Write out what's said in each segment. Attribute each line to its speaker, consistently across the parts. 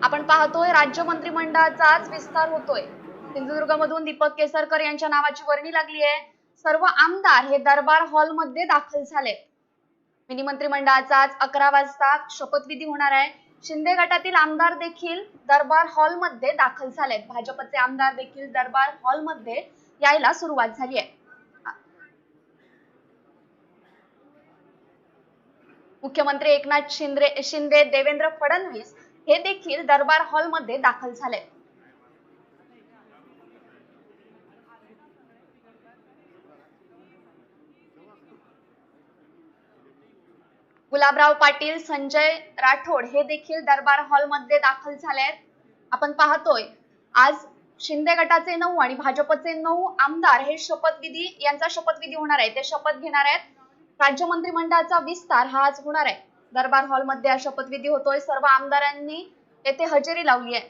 Speaker 1: आपण पाहतोय राज्य मंत्रिमंडळाचाच विस्तार होतोय। सिंधुदुर्गमधून दीपक केसरकर यांच्या नावाची वर्णी लागली आहे। सर्व आमदार हे दरबार हॉल मध्ये दाखल झाले। मिनी मंत्रिमंडळाचा आज 11 वाजता शपथविधी होणार आहे। शिंदे गटातील आमदार देखील दरबार हॉल मध्ये दाखल झालेत। भाजपचे आमदार देखील दरबार हॉल मध्ये यायला सुरुवात झाली आहे। मुख्यमंत्री एकनाथ शिंदे, देवेंद्र फडणवीस हे देखील दरबार हॉल मध्ये दाखल झाले। गुलाबराव पाटील, संजय राठोड हे देखील दरबार हॉल मध्ये दाखल झाले आहेत। आपण पाहतोय आज शिंदे गटाचे 9 आणि भाजपचे 9 आमदार हे यांचा शपथविधी होणार आहे। ते शपथ घेणार आहेत। राज्य मंत्रिमंडळाचा विस्तार हा आज होणार आहे। दरबार हॉल मध्ये हा शपथविधी होतोय। सर्व आमदारांनी येथे हजेरी लावली आहे।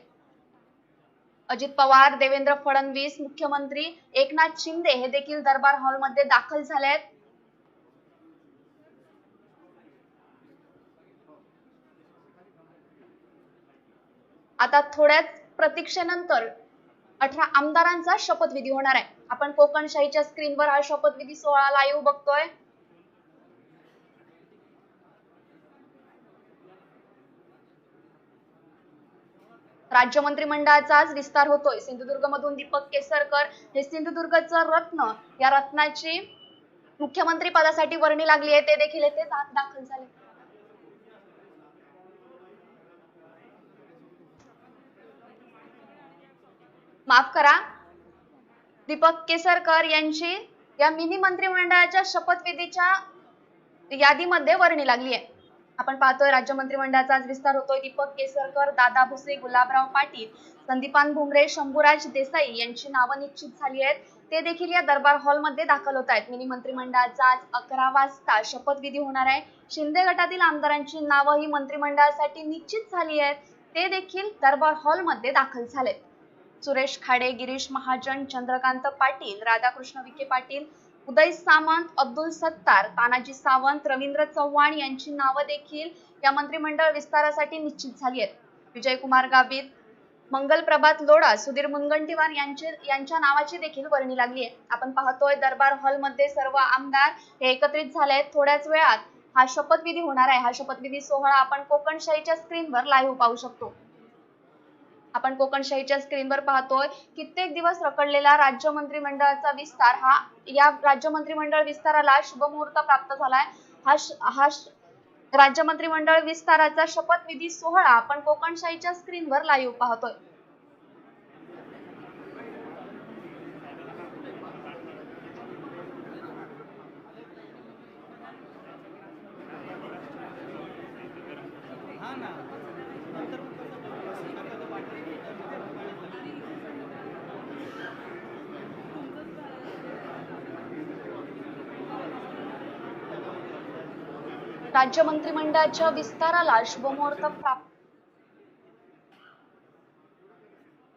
Speaker 1: अजित पवार, देवेंद्र फडणवीस, मुख्यमंत्री एकनाथ शिंदे हे देखील दरबार हॉल मध्ये दाखल झाले आहेत। आता थोड्याच प्रतीक्षेनंतर 18 आमदारांचा शपथविधी होणार आहे। आपण कोकणशाहीच्या स्क्रीनवर हा शपथविधी सोहळा लाईव्ह बघतोय। राज्य मंत्रिमंडळाचा आज विस्तार होतोय। सिंधुदुर्गमधून दीपक केसरकर हे सिंधुदुर्गचं रत्न, या रत्नाची मुख्यमंत्री पदासाठी वर्णी लागली आहे। ते देखील येथे दाखल झाले। माफ करा, दीपक केसरकर यांची या मिनी मंत्रिमंडळाच्या शपथविधीच्या यादीमध्ये वर्णी लागली आहे। आपण पाहतोय राज्य मंत्रिमंडळाचा आज विस्तार होतोय। दीपक केसरकर, दादा भुसे, गुलाबराव पाटील, संदीपान भुमरे, शंभूराज देसाई यांची नावं निश्चित झाली आहेत। ते देखील या दरबार हॉल मध्ये दाखल होत आहेत। मिनी मंत्रिमंडळाचा आज 11 वाजता शपथविधी होणार आहे। शिंदे गटातील आमदारांची नावं ही मंत्रिमंडळासाठी निश्चित झाली आहेत। ते देखील दरबार हॉल मध्ये दाखल झालेत। सुरेश खाडे, गिरीश महाजन, चंद्रकांत पाटील, राधाकृष्ण विखे पाटील, उदय सामंत, अब्दुल सत्तार, तानाजी सावंत, रवींद्र चव्हाण यांची नावं देखील या मंत्रिमंडळ विस्तारासाठी निश्चित झाली आहेत। विजयकुमार गावित, मंगल प्रभात लोढा, सुधीर मुनगंटीवार यांच्या नावाची देखील वर्णी लागली आहे। आपण पाहतोय दरबार हॉल मध्ये सर्व आमदार हे एकत्रित झाले आहेत। थोड्याच वेळात हा शपथविधी होणार आहे। हा शपथविधी सोहळा आपण कोकणशाहीच्या स्क्रीनवर लाईव्ह पाहू शकतो। आपण कोकणशाहीच्या स्क्रीनवर पाहतोय कित्येक दिवस रखडलेला राज्य मंत्रिमंडळाचा विस्तार या राज्य मंत्रिमंडळ विस्ताराला शुभमुहूर्त प्राप्त झालाय। हा राज्य मंत्रिमंडळ विस्ताराचा शपथविधी सोहळा आपण कोकणशाहीच्या स्क्रीनवर लाईव्ह पाहतोय।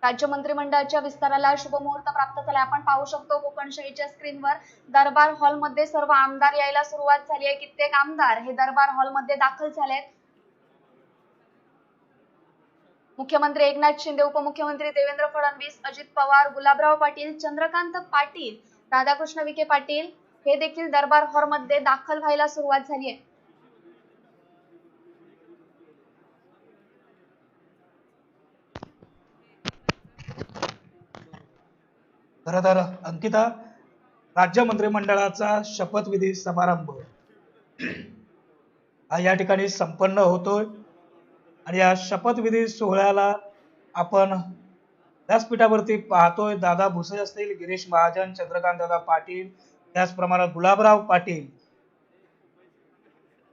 Speaker 1: राज्य मंत्रिमंडळाच्या विस्ताराला शुभमुहूर्त प्राप्त झाला। आपण पाहू शकतो कोकणशाहीच्या स्क्रीनवर दरबार हॉल मध्ये सर्व आमदार यायला सुरुवात झाली आहे। कित्येक आमदार हे दरबार हॉल मध्ये दाखल झालेत। मुख्यमंत्री एकनाथ शिंदे, उपमुख्यमंत्री देवेंद्र फडणवीस, अजित पवार, गुलाबराव पाटील, चंद्रकांत पाटील, राधाकृष्ण विखे पाटील हे देखील दरबार हॉल मध्ये दाखल व्हायला सुरुवात झाली आहे।
Speaker 2: खरं तर अंकिता, राज्य मंत्रिमंडळाचा शपथविधी समारंभ हा या ठिकाणी संपन्न होतोय आणि या शपथविधी सोहळ्याला आपण व्यासपीठावरती पाहतोय। दादा भुसे असतील, गिरीश महाजन, चंद्रकांत दादा पाटील, त्याचप्रमाणे गुलाबराव पाटील,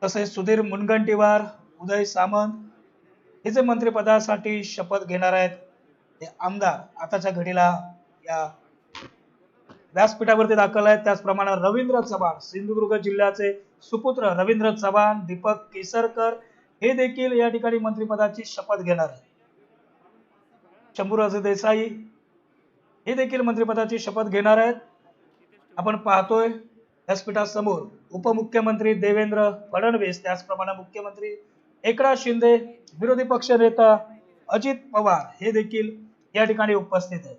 Speaker 2: तसेच सुधीर मुनगंटीवार, उदय सामंत हे जे मंत्रिपदासाठी शपथ घेणार आहेत ते आमदार आताच्या घडीला या व्यासपीठावरती दाखल आहेत। त्याचप्रमाणे रवींद्र चव्हाण, सिंधुदुर्ग जिल्ह्याचे सुपुत्र रवींद्र चव्हाण, दीपक केसरकर हे देखील या ठिकाणी मंत्रिपदाची शपथ घेणार आहेत। शंभूराज देसाई हे देखील मंत्रिपदाची शपथ घेणार आहेत। आपण पाहतोय व्यासपीठासमोर उपमुख्यमंत्री देवेंद्र फडणवीस, त्याचप्रमाणे मुख्यमंत्री एकनाथ शिंदे, विरोधी पक्ष नेता अजित पवार हे देखील या ठिकाणी उपस्थित आहेत.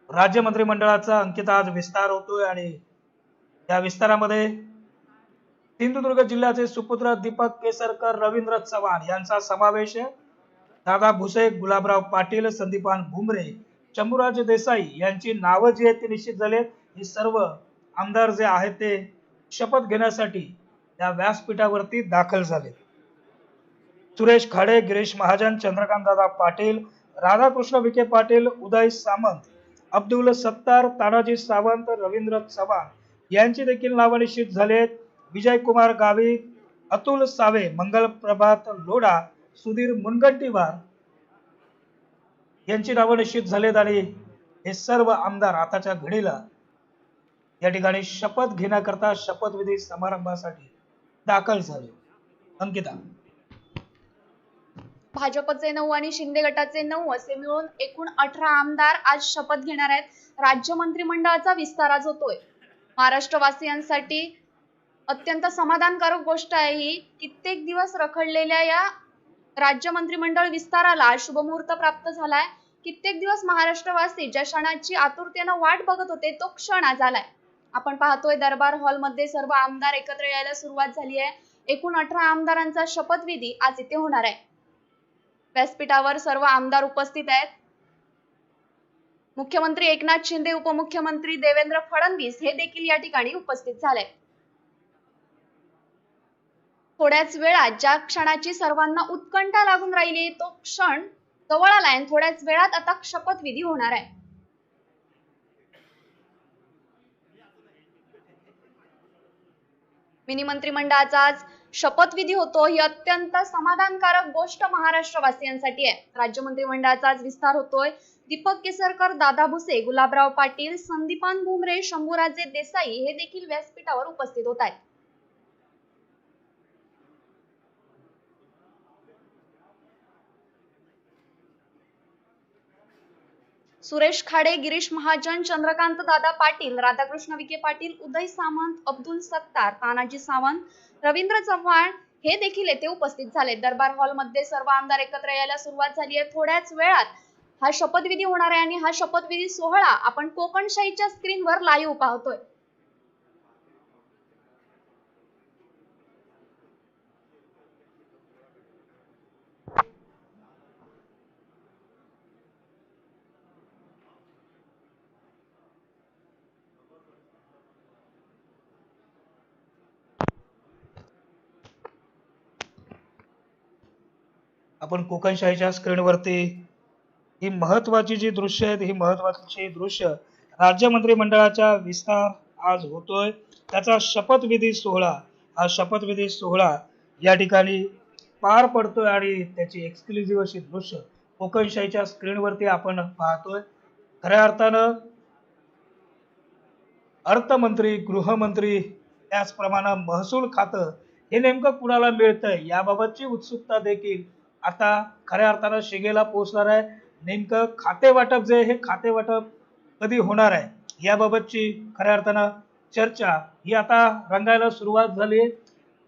Speaker 2: राज्य मंत्रिमंडळाचा अंकित आज विस्तार होतोय आणि या विस्तारामध्ये सिंधुदुर्ग जिल्ह्याचे सुपुत्र दीपक केसरकर, रवींद्र चव्हाण यांचा समावेश आहे. दादा भुसे, गुलाबराव पाटील, संदीपान भुमरे, शंभूराज देसाई यांची नावं जी आहेत ती निश्चित झाली आहेत. हे सर्व आमदार जे आहेत ते शपथ घेण्यासाठी त्या व्यासपीठावरती दाखल झाले. सुरेश खाडे, गिरीश महाजन, चंद्रकांत दादा पाटील, राधाकृष्ण विखे पाटील, उदय सामंत, अब्दुल सत्तार, तानाजी सावंत, रवींद्र चव्हाण यांची देखील नावं निश्चित झाली आहेत. विजय कुमार गावी, अतुल सावे, मंगल प्रभात लोढा, सुधीर मुनगंटीवार यांची नावं निश्चित झालीत आणि हे सर्व आमदार आताच्या घडीला या ठिकाणी शपथ घेण्याकरता शपथविधी समारंभासाठी दाखल झाले. अंकिता,
Speaker 1: भाजपचे 9 आणि शिंदे गटाचे 9 असे मिळून एकूण 18 आमदार आज शपथ घेणार आहेत. राज्य मंत्रिमंडळाचा विस्तार आज होतोय. महाराष्ट्रवासियांसाठी अत्यंत समाधानकारक गोष्ट आहे ही. कित्येक दिवस रखडलेल्या या राज्य मंत्रिमंडळ विस्ताराला शुभमुहूर्त प्राप्त झालाय. कित्येक दिवस महाराष्ट्रवासी ज्या क्षणाची आतुरतेनं वाट बघत होते तो क्षण आज आलाय. आपण पाहतोय दरबार हॉल मध्ये सर्व आमदार एकत्र यायला सुरुवात झाली आहे. एकूण 18 आमदारांचा शपथविधी आज इथे होणार आहे. व्यासपीठावर सर्व आमदार उपस्थित आहेत. मुख्यमंत्री एकनाथ शिंदे, उपमुख्यमंत्री देवेंद्र फडणवीस हे देखील या ठिकाणी उपस्थित झाले. थोड्याच वेळात ज्या क्षणाची सर्वांना उत्कंठा लागून राहिली तो क्षण जवळ आलाय आणि थोड्याच वेळात आता शपथविधी होणार आहे. मिनी मंत्रिमंडळाचा आज शपथविधी होतो. ही अत्यंत समाधानकारक गोष्ट महाराष्ट्रवासियांसाठी आहे. राज्य मंत्रिमंडळाचा आज विस्तार होतोय. दीपक केसरकर, दादा भुसे, गुलाबराव पाटील, संदीपान भुमरे, शंभूराजे देसाई हे देखील व्यासपीठावर उपस्थित होत आहेत. सुरेश खाडे, गिरीश महाजन, चंद्रकांत दादा पाटील, राधाकृष्ण विखे पाटील, उदय सामंत, अब्दुल सत्तार, तानाजी सावंत, रवींद्र चव्हाण हे देखील येथे उपस्थित झाले. दरबार हॉल मध्ये सर्व आमदार एकत्र यायला सुरुवात झाली आहे. थोड्याच वेळात हा शपथविधी होणार आहे आणि हा शपथविधी सोहळा आपण कोकणशाहीच्या स्क्रीनवर लाईव्ह पाहतोय.
Speaker 2: आपण कोकणशाहीच्या स्क्रीनवरती ही महत्वाची जी दृश्य आहेत, ही महत्वाची दृश्य राज्य मंत्रिमंडळाच्या विस्तार आज होतोय. त्याचा शपथविधी सोहळा, हा शपथविधी सोहळा या ठिकाणी पार पडतोय आणि त्याची एक्सक्लुझिव्ह अशी दृश्य कोकणशाहीच्या स्क्रीनवरती आपण पाहतोय. खऱ्या अर्थानं अर्थमंत्री, गृहमंत्री, त्याचप्रमाणे महसूल खातं हे नेमकं कुणाला मिळतंय याबाबतची उत्सुकता देखील आता खऱ्या अर्थानं शिगेला पोहोचणार आहे. नेमकं खाते वाटप जे हे खाते वाटप कधी होणार आहे याबाबतची खऱ्या अर्थानं चर्चा ही आता रंगायला सुरुवात झाली आहे.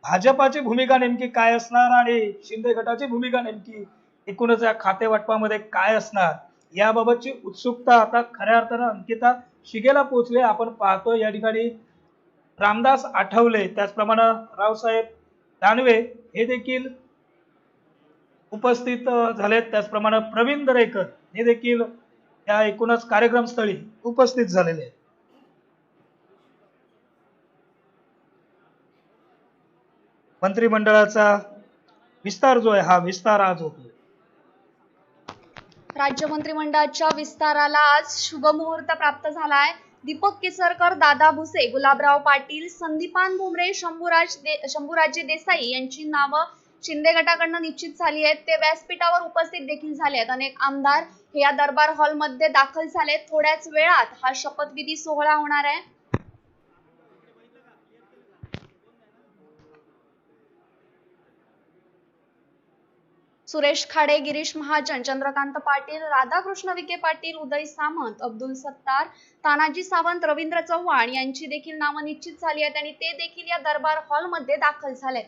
Speaker 2: भाजपाची भूमिका नेमकी काय असणार आणि शिंदे गटाची भूमिका नेमकी एकूणच या खाते वाटपामध्ये काय असणार याबाबतची उत्सुकता आता खऱ्या अर्थानं अंकिता शिगेला पोहोचले. आपण पाहतोय या ठिकाणी रामदास आठवले, त्याचप्रमाणे रावसाहेब दानवे हे देखील उपस्थित झालेत. त्याचप्रमाणे प्रवीण दरेकर हे देखील या एकूणच कार्यक्रमस्थळी उपस्थित झालेले आहेत. मंत्रिमंडळाचा विस्तार जो आहे हा विस्तार आज होतोय.
Speaker 1: राज्य मंत्रिमंडळाच्या विस्ताराला आज शुभमुहूर्त प्राप्त झालाय. दीपक केसरकर, दादा भुसे, गुलाबराव पाटील, संदीपान भुमरे, शंभूराजे देसाई यांची नावं शिंदे गटाकडनं निश्चित झाली आहेत. ते व्यासपीठावर उपस्थित देखील झाले आहेत. अनेक आमदार हे या दरबार हॉल मध्ये दाखल झालेत. थोड्याच वेळात हा शपथविधी सोहळा होणार आहे. सुरेश खाडे, गिरीश महाजन, चंद्रकांत पाटील, राधाकृष्ण विखे पाटील, उदय सामंत, अब्दुल सत्तार, तानाजी सावंत, रवींद्र चव्हाण यांची देखील नावं निश्चित झाली आहेत आणि ते देखील या दरबार हॉल मध्ये दाखल झालेत.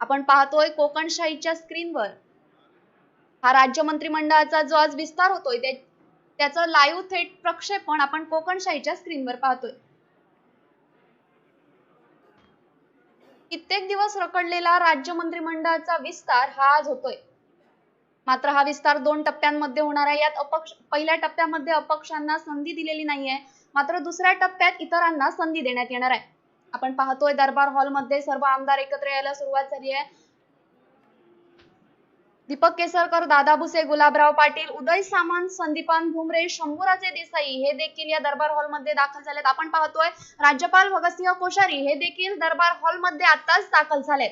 Speaker 1: आपण पाहतोय कोकणशाहीच्या स्क्रीनवर हा राज्य मंत्रिमंडळाचा जो आज विस्तार होतोय त्याचं लाईव्ह थेट प्रक्षेपण आपण कोकणशाहीच्या स्क्रीनवर पाहतोय. कित्येक दिवस रखडलेला राज्य मंत्रिमंडळाचा विस्तार हा आज होतोय. मात्र हा विस्तार 2 टप्प्यांमध्ये होणार आहे. यात पहिल्या टप्प्यामध्ये अपक्षांना संधी दिलेली नाहीये, मात्र दुसऱ्या टप्प्यात इतरांना संधी देण्यात येणार आहे. आपण पाहतोय दरबार हॉलमध्ये सर्व आमदार एकत्र यायला सुरुवात झाली आहे. दीपक केसरकर, दादा भुसे, गुलाबराव पाटील, उदय सामंत, संदीपान भुमरे, शंभूराजे देसाई हे देखील या दरबार हॉलमध्ये दाखल झालेत. आपण पाहतोय राज्यपाल भगतसिंह कोश्यारी हे देखील दरबार हॉलमध्ये आताच दाखल झालेत.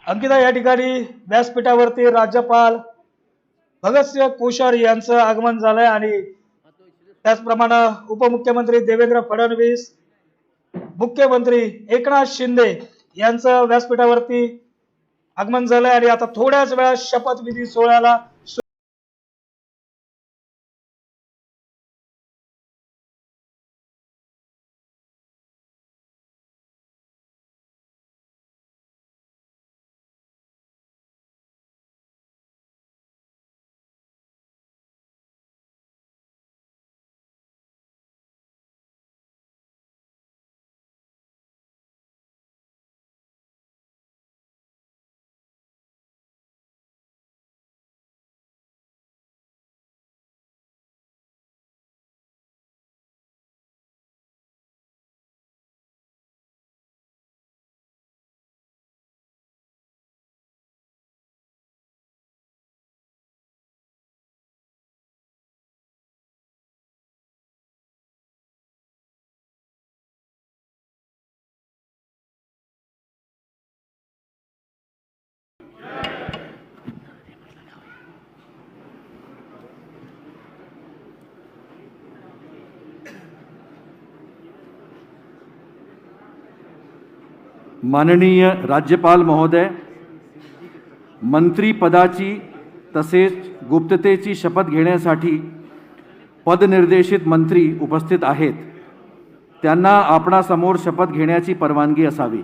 Speaker 2: अंकिता, या ठिकाणी व्यासपीठावरती राज्यपाल भगतसिंह कोश्यारी यांचं आगमन झालंय आणि त्याचप्रमाणे उपमुख्यमंत्री देवेंद्र फडणवीस, मुख्यमंत्री एकनाथ शिंदे यांचं व्यासपीठावरती आगमन झालंय आणि आता थोड्याच वेळात शपथविधी सोहळ्याला
Speaker 3: माननीय राज्यपाल महोदय, मंत्रिपदाची तसेच गुप्ततेची शपथ घेण्यासाठी पदनिर्देशित मंत्री उपस्थित आहेत. त्यांना आपणासमोर शपथ घेण्याची परवानगी असावी.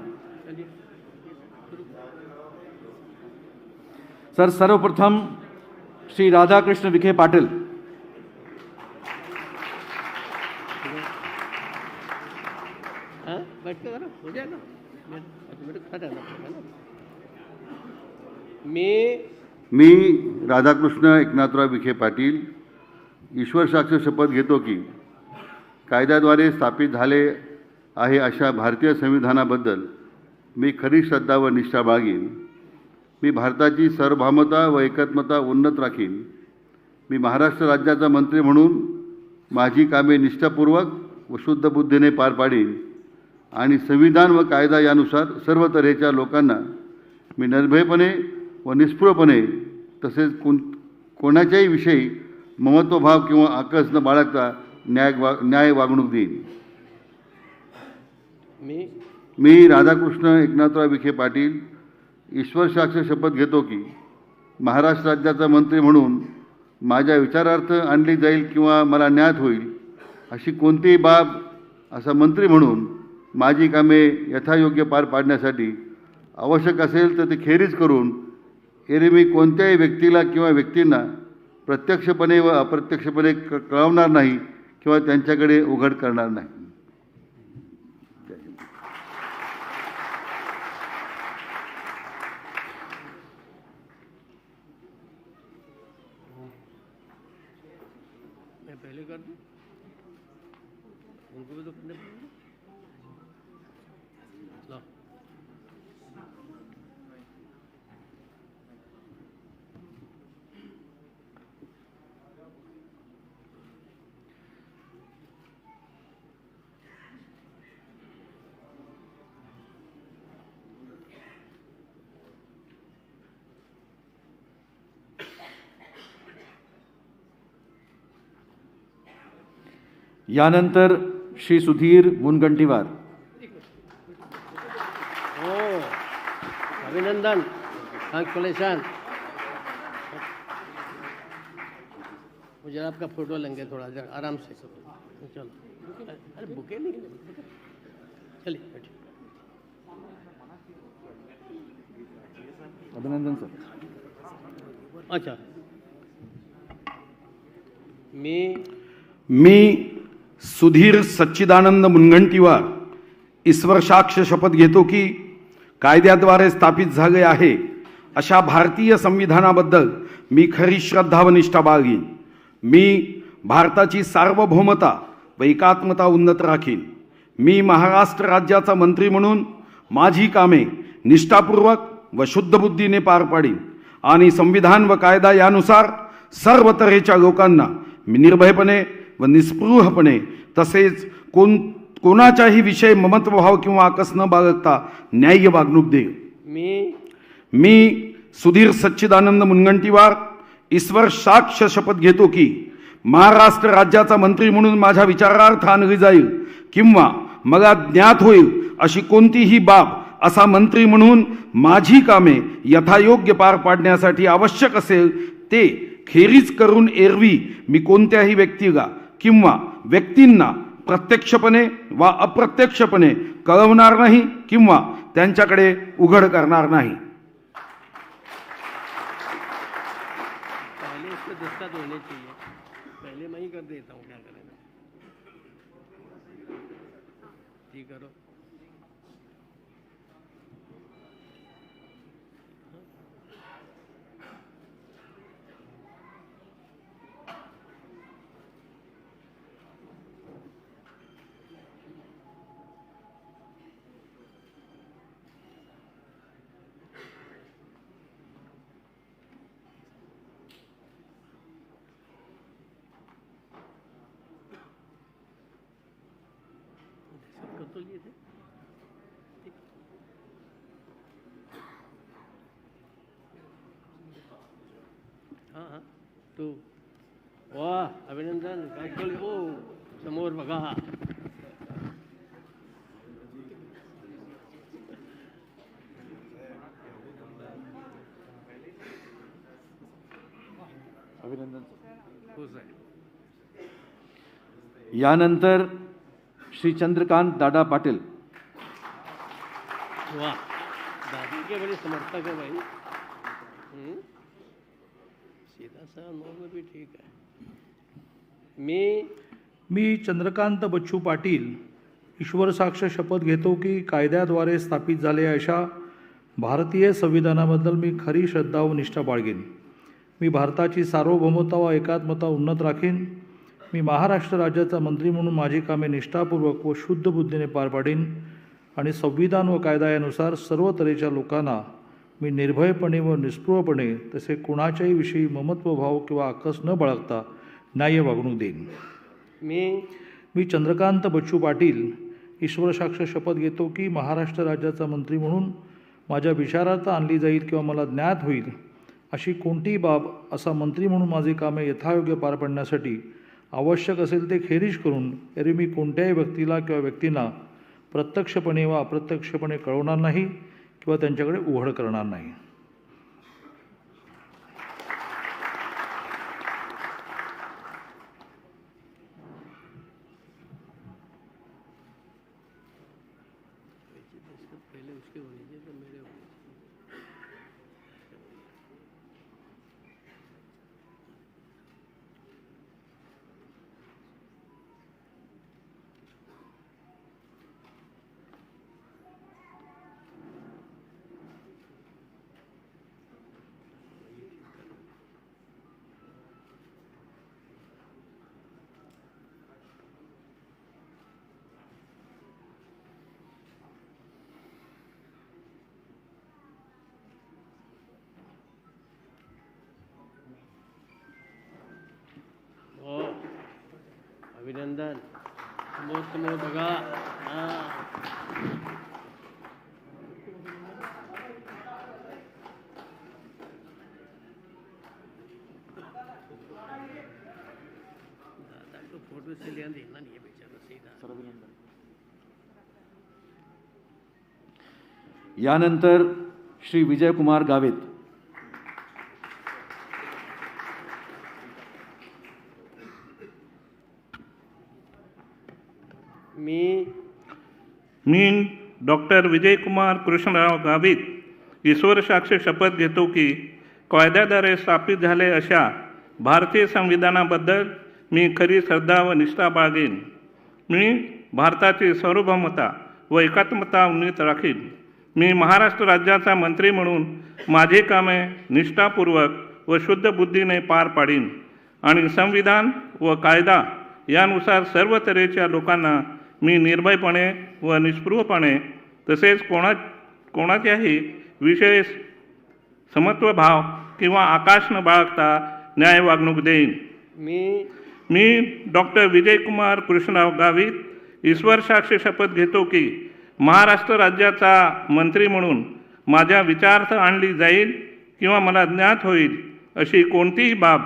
Speaker 3: सर, सर्वप्रथम श्री राधाकृष्ण विखे पाटील.
Speaker 4: मी राधाकृष्ण एकनाथराव विखे पाटील ईश्वर साक्ष शपथ घेतो की कायद्याद्वारे स्थापित झाले आहे अशा भारतीय संविधानाबद्दल मी खरी श्रद्धा व निष्ठा बाळगीन. मी भारताची सार्वभौमता व एकात्मता उन्नत राखीन. मी महाराष्ट्र राज्याचा मंत्री म्हणून माझी कामे निष्ठापूर्वक व शुद्ध बुद्धीने पार पाडीन आणि संविधान व कायदा यानुसार सर्व तऱ्हेच्या लोकांना मी निर्भयपणे व निस्पृहपणे तसेच कोणाच्याही विषयी ममत्वभाव किंवा आकस न बाळगता न्याय वागणूक देईन. मी राधाकृष्ण एकनाथराव विखे पाटील ईश्वर साक्ष शपथ घेतो की महाराष्ट्र राज्याचा मंत्री म्हणून माझ्या विचारार्थ आणली जाईल किंवा मला ज्ञात होईल अशी कोणतीही बाब असा मंत्री म्हणून माझी कामे यथायोग्य पार पाडण्यासाठी आवश्यक असेल तर ती खेरीज करून एरवी मी कोणत्याही व्यक्तीला किंवा व्यक्तींना प्रत्यक्षपणे व अप्रत्यक्षपणे कळवणार नाही किंवा त्यांच्याकडे उघड करणार नाही.
Speaker 5: पहले कर दूं उनको भी तो करने लो.
Speaker 3: यानंतर श्री सुधीर मुनगंटीवार.
Speaker 5: ओ अभिनंदन, कांग्रेचुलेशन. मुझे आपका फोटो लेंगे थोड़ा देर आराम से. चलो, अरे बुके नहीं चलिए बैठिए.
Speaker 3: अभिनंदन सर.
Speaker 5: अच्छा. मी
Speaker 3: सुधीर सच्चिदानंद मुनगंटीवार ईश्वर साक्ष शपथ घेतो की कायद्याद्वारे स्थापित झाले आहे अशा भारतीय संविधानाबद्दल मी खरी श्रद्धा व निष्ठा बाळगीन. मी भारताची सार्वभौमता व एकात्मता उन्नत राखीन. मी महाराष्ट्र राज्याचा मंत्री म्हणून माझी कामे निष्ठापूर्वक व शुद्ध बुद्धीने पार पाडीन आणि संविधान व कायदा यानुसार सर्व तऱ्हेच्या लोकांना मी निर्भयपणे व निस्पृहपणे तसेच कोणाच्याही विषयी ममत्वभाव किंवा आकस न बाळगता न्याय्य वागणूक देईल. मी सुधीर सच्चिदानंद मुनगंटीवार ईश्वर साक्ष शपथ घेतो की महाराष्ट्र राज्याचा मंत्री म्हणून माझ्या विचारार्थ आणली जाईल किंवा मला ज्ञात होईल अशी कोणतीही बाब असा मंत्री म्हणून माझी कामे यथायोग्य पार पाडण्यासाठी आवश्यक असेल ते खेरीज करून एरवी मी कोणत्याही व्यक्तीला किंवा व्यक्तींना प्रत्यक्षपणे वा अप्रत्यक्षपणे कळवणार नाही किंवा त्यांच्याकडे उघड करणार नाही.
Speaker 5: पहले इसको दस्खत होने चाहिए. पहले मैं ही कर देता हूँ, क्या करेंगे. ठीक करो. कर तो लिए थे. हाँ. तू वाह अभिनंदन. काय केलं. ओ समोर बघा.
Speaker 3: अभिनंदन.
Speaker 5: खुश आहे.
Speaker 3: यानंतर श्री चंद्रकांत दादा पाटील.
Speaker 5: वाह, दादी के बड़े समर्थक है भाई. सीधा सा नॉर्मल भी ठीक है.
Speaker 2: मी चंद्रकांत बच्चू पाटील ईश्वर साक्ष शपथ घेतो की कायद्याद्वारे स्थापित झालेल्या अशा भारतीय संविधानाबद्दल मी खरी श्रद्धा व निष्ठा बाळगीन. मी भारताची सार्वभौमता व एकात्मता उन्नत राखीन. मी महाराष्ट्र राज्याचा मंत्री म्हणून माझी कामे निष्ठापूर्वक व शुद्ध बुद्धीने पार पाडीन आणि संविधान व कायदा यानुसार सर्व तऱ्हेच्या लोकांना मी निर्भयपणे व निस्पृहपणे तसे कुणाच्याही विषयी ममत्वभाव किंवा आकस न बाळगता न्याय्य वागणूक देईन. मी चंद्रकांत बच्चू पाटील ईश्वर साक्ष शपथ घेतो की महाराष्ट्र राज्याचा मंत्री म्हणून माझ्या विचारार्थ आणली जाईल किंवा मला ज्ञात होईल अशी कोणतीही बाब असा मंत्री म्हणून माझी कामे यथायोग्य पार पाडण्यासाठी आवश्यक असेल ते खेरीज करून एरवी मी कोणत्याही व्यक्तीला किंवा व्यक्तींना प्रत्यक्षपणे वा अप्रत्यक्षपणे कळवणार नाही किंवा त्यांच्याकडे उघड करणार नाही.
Speaker 5: पहले उसके होने चाहिए तो मेरे होने चाहिए. अभिनंदन. समोर बघा. दादा को फोटो से लिया देना नहीं है बेचारा सीधा.
Speaker 3: यानंतर श्री विजयकुमार गावित.
Speaker 6: मी डॉक्टर विजयकुमार कृष्णराव गावित ईश्वर साक्ष शपथ घेतो की कायद्याद्वारे स्थापित झाले अशा भारतीय संविधानाबद्दल मी खरी श्रद्धा व निष्ठा बाळगेन. मी भारताची सार्वभौमता व एकात्मता उन्नीत राखीन. मी महाराष्ट्र राज्याचा मंत्री म्हणून माझी कामे निष्ठापूर्वक व शुद्ध बुद्धीने पार पाडीन आणि संविधान व कायदा यानुसार सर्व तऱ्हेच्या लोकांना मी निर्भयपणे व निस्पृहपणे तसेच कोणाच्याही विषयी समत्वभाव किंवा आकाश न बाळगता न्याय वागणूक देईन. मी डॉक्टर विजयकुमार कृष्णराव गावित ईश्वर साक्ष शपथ घेतो की महाराष्ट्र राज्याचा मंत्री म्हणून माझ्या विचारार्थ आणली जाईल किंवा मला ज्ञात होईल अशी कोणतीही बाब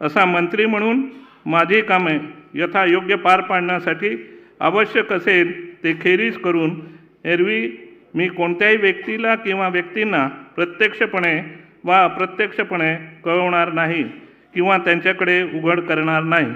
Speaker 6: असा मंत्री म्हणून माझी कामे यथायोग्य पार पाडण्यासाठी आवश्यक असेल ते खेरीज करून एरवी मी कोणत्याही व्यक्तीला किंवा व्यक्तींना प्रत्यक्षपणे वा अप्रत्यक्षपणे कळवणार नाही किंवा त्यांच्याकडे उघड करणार नाही.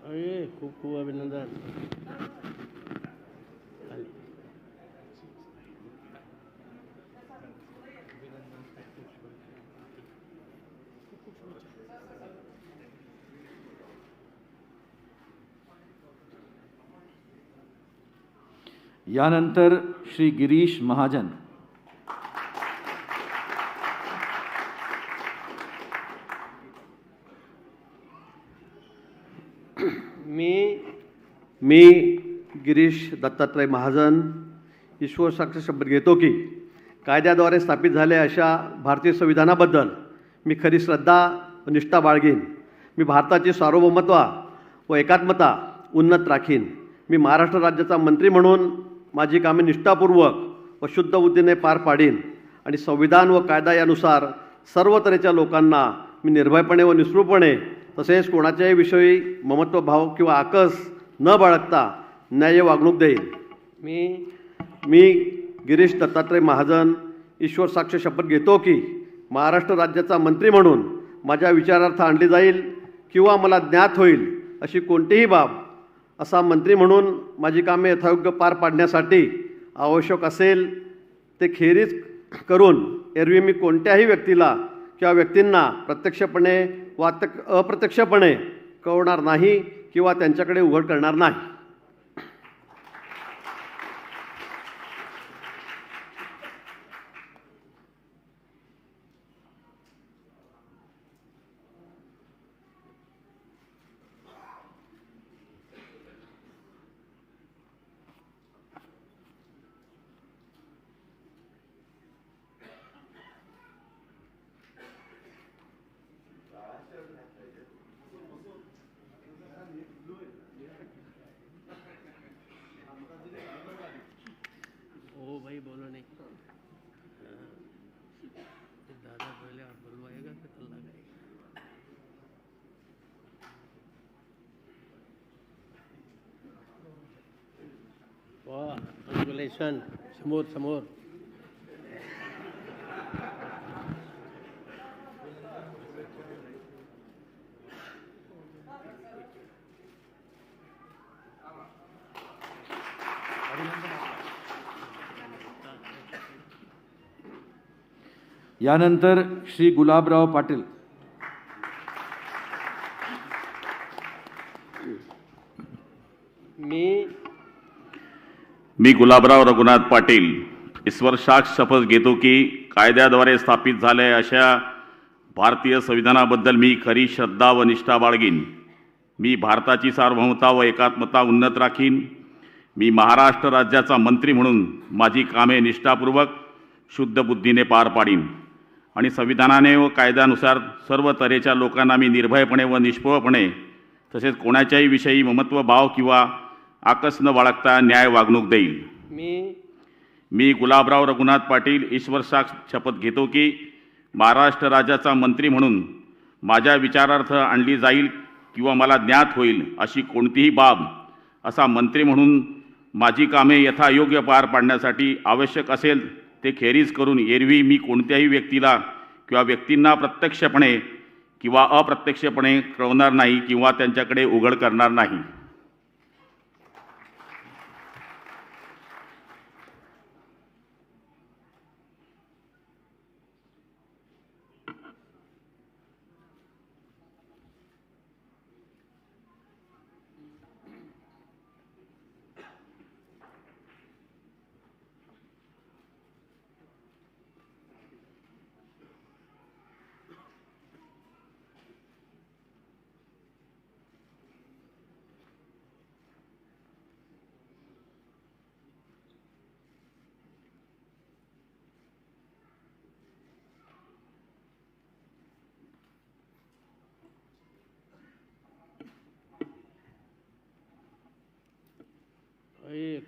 Speaker 5: अरे खूप खूप अभिनंदन.
Speaker 7: यानंतर श्री गिरीश महाजन.
Speaker 8: मी गिरीश दत्तात्रय महाजन ईश्वर साक्ष शपथ घेतो की कायद्याद्वारे स्थापित झालेल्या अशा भारतीय संविधानाबद्दल मी खरी श्रद्धा व निष्ठा बाळगीन. मी भारताची सार्वभौमत्व व एकात्मता उन्नत राखीन. मी महाराष्ट्र राज्याचा मंत्री म्हणून माझी कामे निष्ठापूर्वक व शुद्ध बुद्धीने पार पाडीन आणि संविधान व कायदा यानुसार सर्व तऱ्हेच्या लोकांना मी निर्भयपणे व निस्पृहपणे तसेच कोणाच्याही विषयी ममत्वभाव किंवा आकस न बाळगता न्याय्य वागणूक देईन. मी गिरीश दत्तात्रय महाजन ईश्वर साक्ष शपथ घेतो की महाराष्ट्र राज्याचा मंत्री म्हणून माझ्या विचारार्थ आणली जाईल किंवा मला ज्ञात होईल अशी कोणतीही बाब असा मंत्री म्हणून माझी कामे यथायोग्य पार पाडण्यासाठी आवश्यक असेल ते खेरीज करून एरवी मी कोणत्याही व्यक्तीला किंवा व्यक्तींना प्रत्यक्षपणे वा अप्रत्यक्षपणे कळवणार नाही किंवा त्यांच्याकडे उघड करणार नाही.
Speaker 5: ओ भाई बोलो नहीं. दादा पहले आप बुलवाएगा फिर तो लगाएगा. वाह कंग्रेचुलेशन. समोर समोर.
Speaker 7: यानंतर श्री गुलाबराव पाटील.
Speaker 3: मी गुलाबराव रघुनाथ पाटील ईश्वर साक्ष शपथ घेतो की कायद्याद्वारे स्थापित झालेल्या अशा भारतीय संविधानाबद्दल मी खरी श्रद्धा व निष्ठा बाळगीन. मी भारताची सार्वभौमता व एकात्मता उन्नत राखीन. मी महाराष्ट्र राज्याचा मंत्री म्हणून माझी कामे निष्ठापूर्वक शुद्ध बुद्धीने पार पाडीन आणि संविधानाने व कायद्यानुसार सर्व तऱ्हेच्या लोकांना मी निर्भयपणे व निष्पळपणे तसेच कोणाच्याही विषयी ममत्व भाव किंवा आकस न बाळगता न्याय वागणूक देईल. मी गुलाबराव रघुनाथ पाटील ईश्वर साक्ष शपथ घेतो की महाराष्ट्र राज्याचा मंत्री म्हणून माझ्या विचारार्थ आणली जाईल किंवा मला ज्ञात होईल अशी कोणतीही बाब असा मंत्री म्हणून माझी कामे यथायोग्य पार पाडण्यासाठी आवश्यक असेल ते खेरीज करून एरवी मी कोणत्याही व्यक्तीला किंवा व्यक्तींना प्रत्यक्षपणे किंवा अप्रत्यक्षपणे कळवणार नाही किंवा त्यांच्याकडे उघड करणार नाही.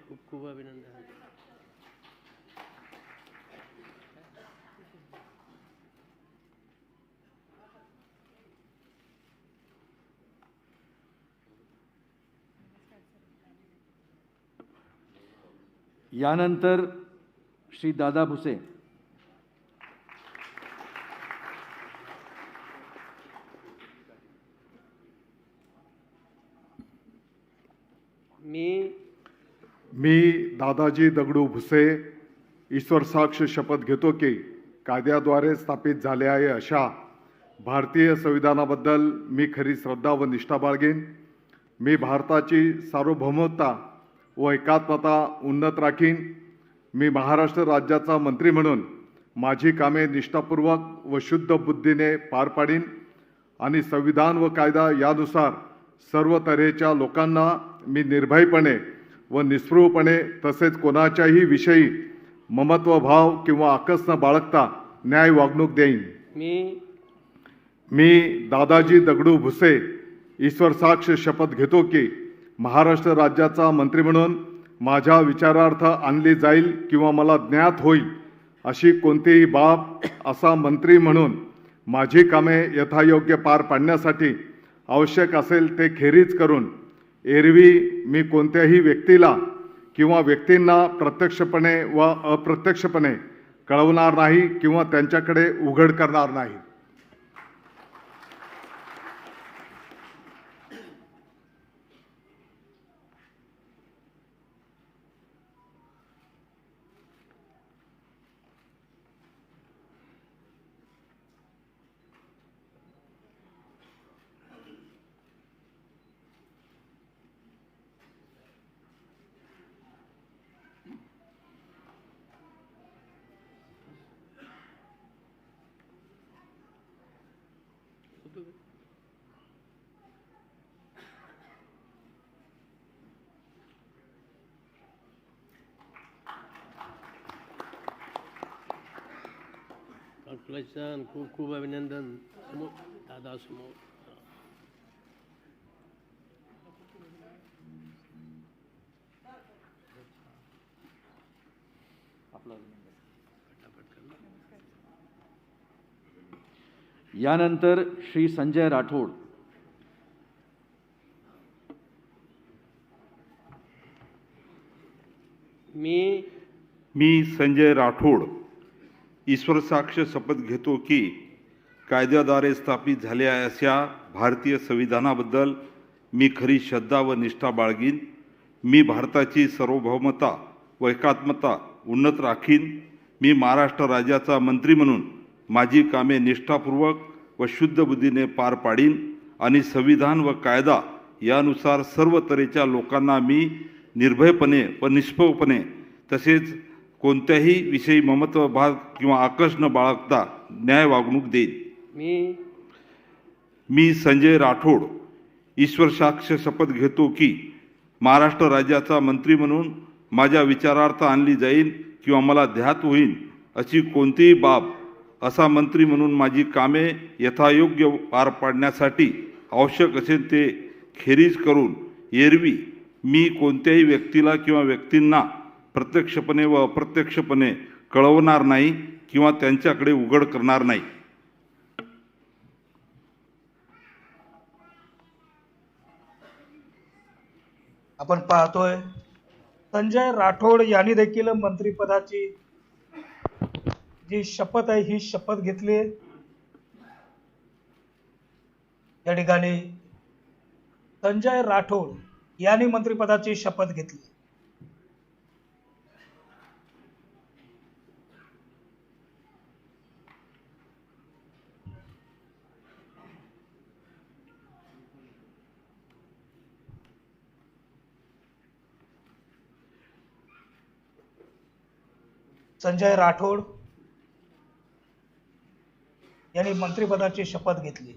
Speaker 5: खूप खूप अभिनंदन.
Speaker 7: यानंतर श्री दादा भुसे.
Speaker 9: मी दादाजी दगडू भुसे ईश्वर साक्ष शपथ घेतो की कायद्याद्वारे स्थापित झाले आहे अशा भारतीय संविधानाबद्दल मी खरी श्रद्धा व निष्ठा बाळगेन. मी भारताची सार्वभौमता व एकात्मता उन्नत राखीन. मी महाराष्ट्र राज्याचा मंत्री म्हणून माझी कामे निष्ठापूर्वक व शुद्ध बुद्धीने पार पाडीन आणि संविधान व कायदा यानुसार सर्व तऱ्हेच्या लोकांना मी निर्भयपणे व निस्पृहपणे तसेच कोणाच्याही विषयी ममत्व भाव किंवा आकस न बाळगता न्याय वागणूक देईन. मी दादाजी दगडू भुसे ईश्वर साक्ष शपथ घेतो की महाराष्ट्र राज्याचा मंत्री म्हणून माझ्या विचारार्थ आणली जाईल किंवा मला ज्ञात होईल अशी कोणतीही बाब असा मंत्री म्हणून माझी कामे यथायोग्य पार पाडण्यासाठी आवश्यक असेल ते खेरीज करून एरवी मी कोणत्याही व्यक्तीला किंवा व्यक्तींना प्रत्यक्षपणे व अप्रत्यक्षपणे कळवणार नाही किंवा त्यांच्याकडे उघड करणार नाही.
Speaker 5: कॉन्ग्रॅच्युलेशन. खूप खूप अभिनंदन. समोर दादा समोर.
Speaker 7: यानंतर श्री संजय राठोड.
Speaker 10: मी संजय राठोड ईश्वर साक्ष शपथ घेतो की कायद्याद्वारे स्थापित झालेल्या अशा भारतीय संविधानाबद्दल मी खरी श्रद्धा व निष्ठा बाळगीन. मी भारताची सार्वभौमता व एकात्मता उन्नत राखीन. मी महाराष्ट्र राज्याचा मंत्री म्हणून माझी कामे निष्ठापूर्वक व शुद्ध बुद्धीने पार पाडीन आणि संविधान व कायदा यानुसार सर्व तऱ्हेच्या लोकांना मी निर्भयपणे व निष्पक्षपणे तसेच कोणत्याही विषयी ममत्व भाव किंवा आकर्ष न बाळगता न्याय वागणूक देईन. मी संजय राठोड ईश्वर साक्ष शपथ घेतो की महाराष्ट्र राज्याचा मंत्री म्हणून माझ्या विचारार्थ आणली जाईल किंवा मला ध्यात होईल अशी कोणतीही बाब असा मंत्री म्हणून माझी कामे यथायोग्य पार पाडण्यासाठी आवश्यक असेल ते खेरीज करून एरवी मी कोणत्याही व्यक्तीला किंवा व्यक्तींना प्रत्यक्षपणे व अप्रत्यक्षपणे कळवणार नाही किंवा त्यांच्याकडे उघड करणार नाही.
Speaker 2: आपण पाहतोय संजय राठोड यांनी देखील मंत्रिपदाची जी शपथ आहे ही शपथ घेतली. या ठिकाणी संजय राठोड यांनी मंत्रिपदाची शपथ घेतली. संजय राठोड यांनी मंत्रिपदाची शपथ घेतली.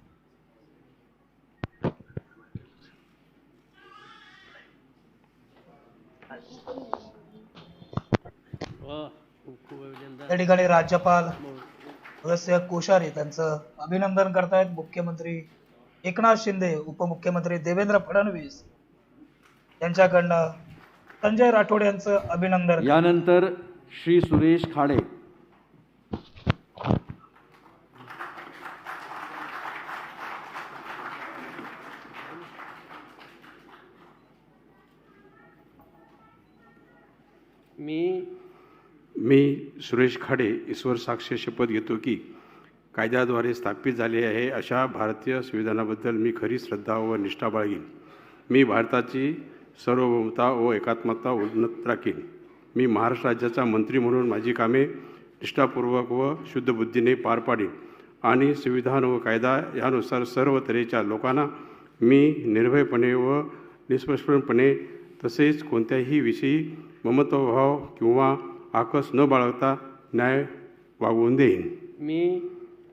Speaker 2: या ठिकाणी राज्यपाल भगतसिंह कोश्यारी त्यांचं अभिनंदन करतायत. मुख्यमंत्री एकनाथ शिंदे, उपमुख्यमंत्री देवेंद्र फडणवीस यांच्याकडनं संजय राठोड यांचं अभिनंदन.
Speaker 7: यानंतर श्री सुरेश खाडे.
Speaker 3: मी सुरेश खाडे ईश्वर साक्ष शपथ घेतो की कायद्याद्वारे स्थापित झाले आहे अशा भारतीय संविधानाबद्दल मी खरी श्रद्धा व निष्ठा बाळगीन. मी भारताची सार्वभौमता व एकात्मता उन्नत राखीन. मी महाराष्ट्र राज्याचा मंत्री म्हणून माझी कामे निष्ठापूर्वक व शुद्ध बुद्धीने पार पाडीन आणि संविधान व कायदा यानुसार सर्व तऱ्हेच्या लोकांना मी निर्भयपणे व निष्पक्षपणे तसेच कोणत्याही विषयी ममत्वभाव किंवा आकस न बाळगता न्याय वागवून देईन.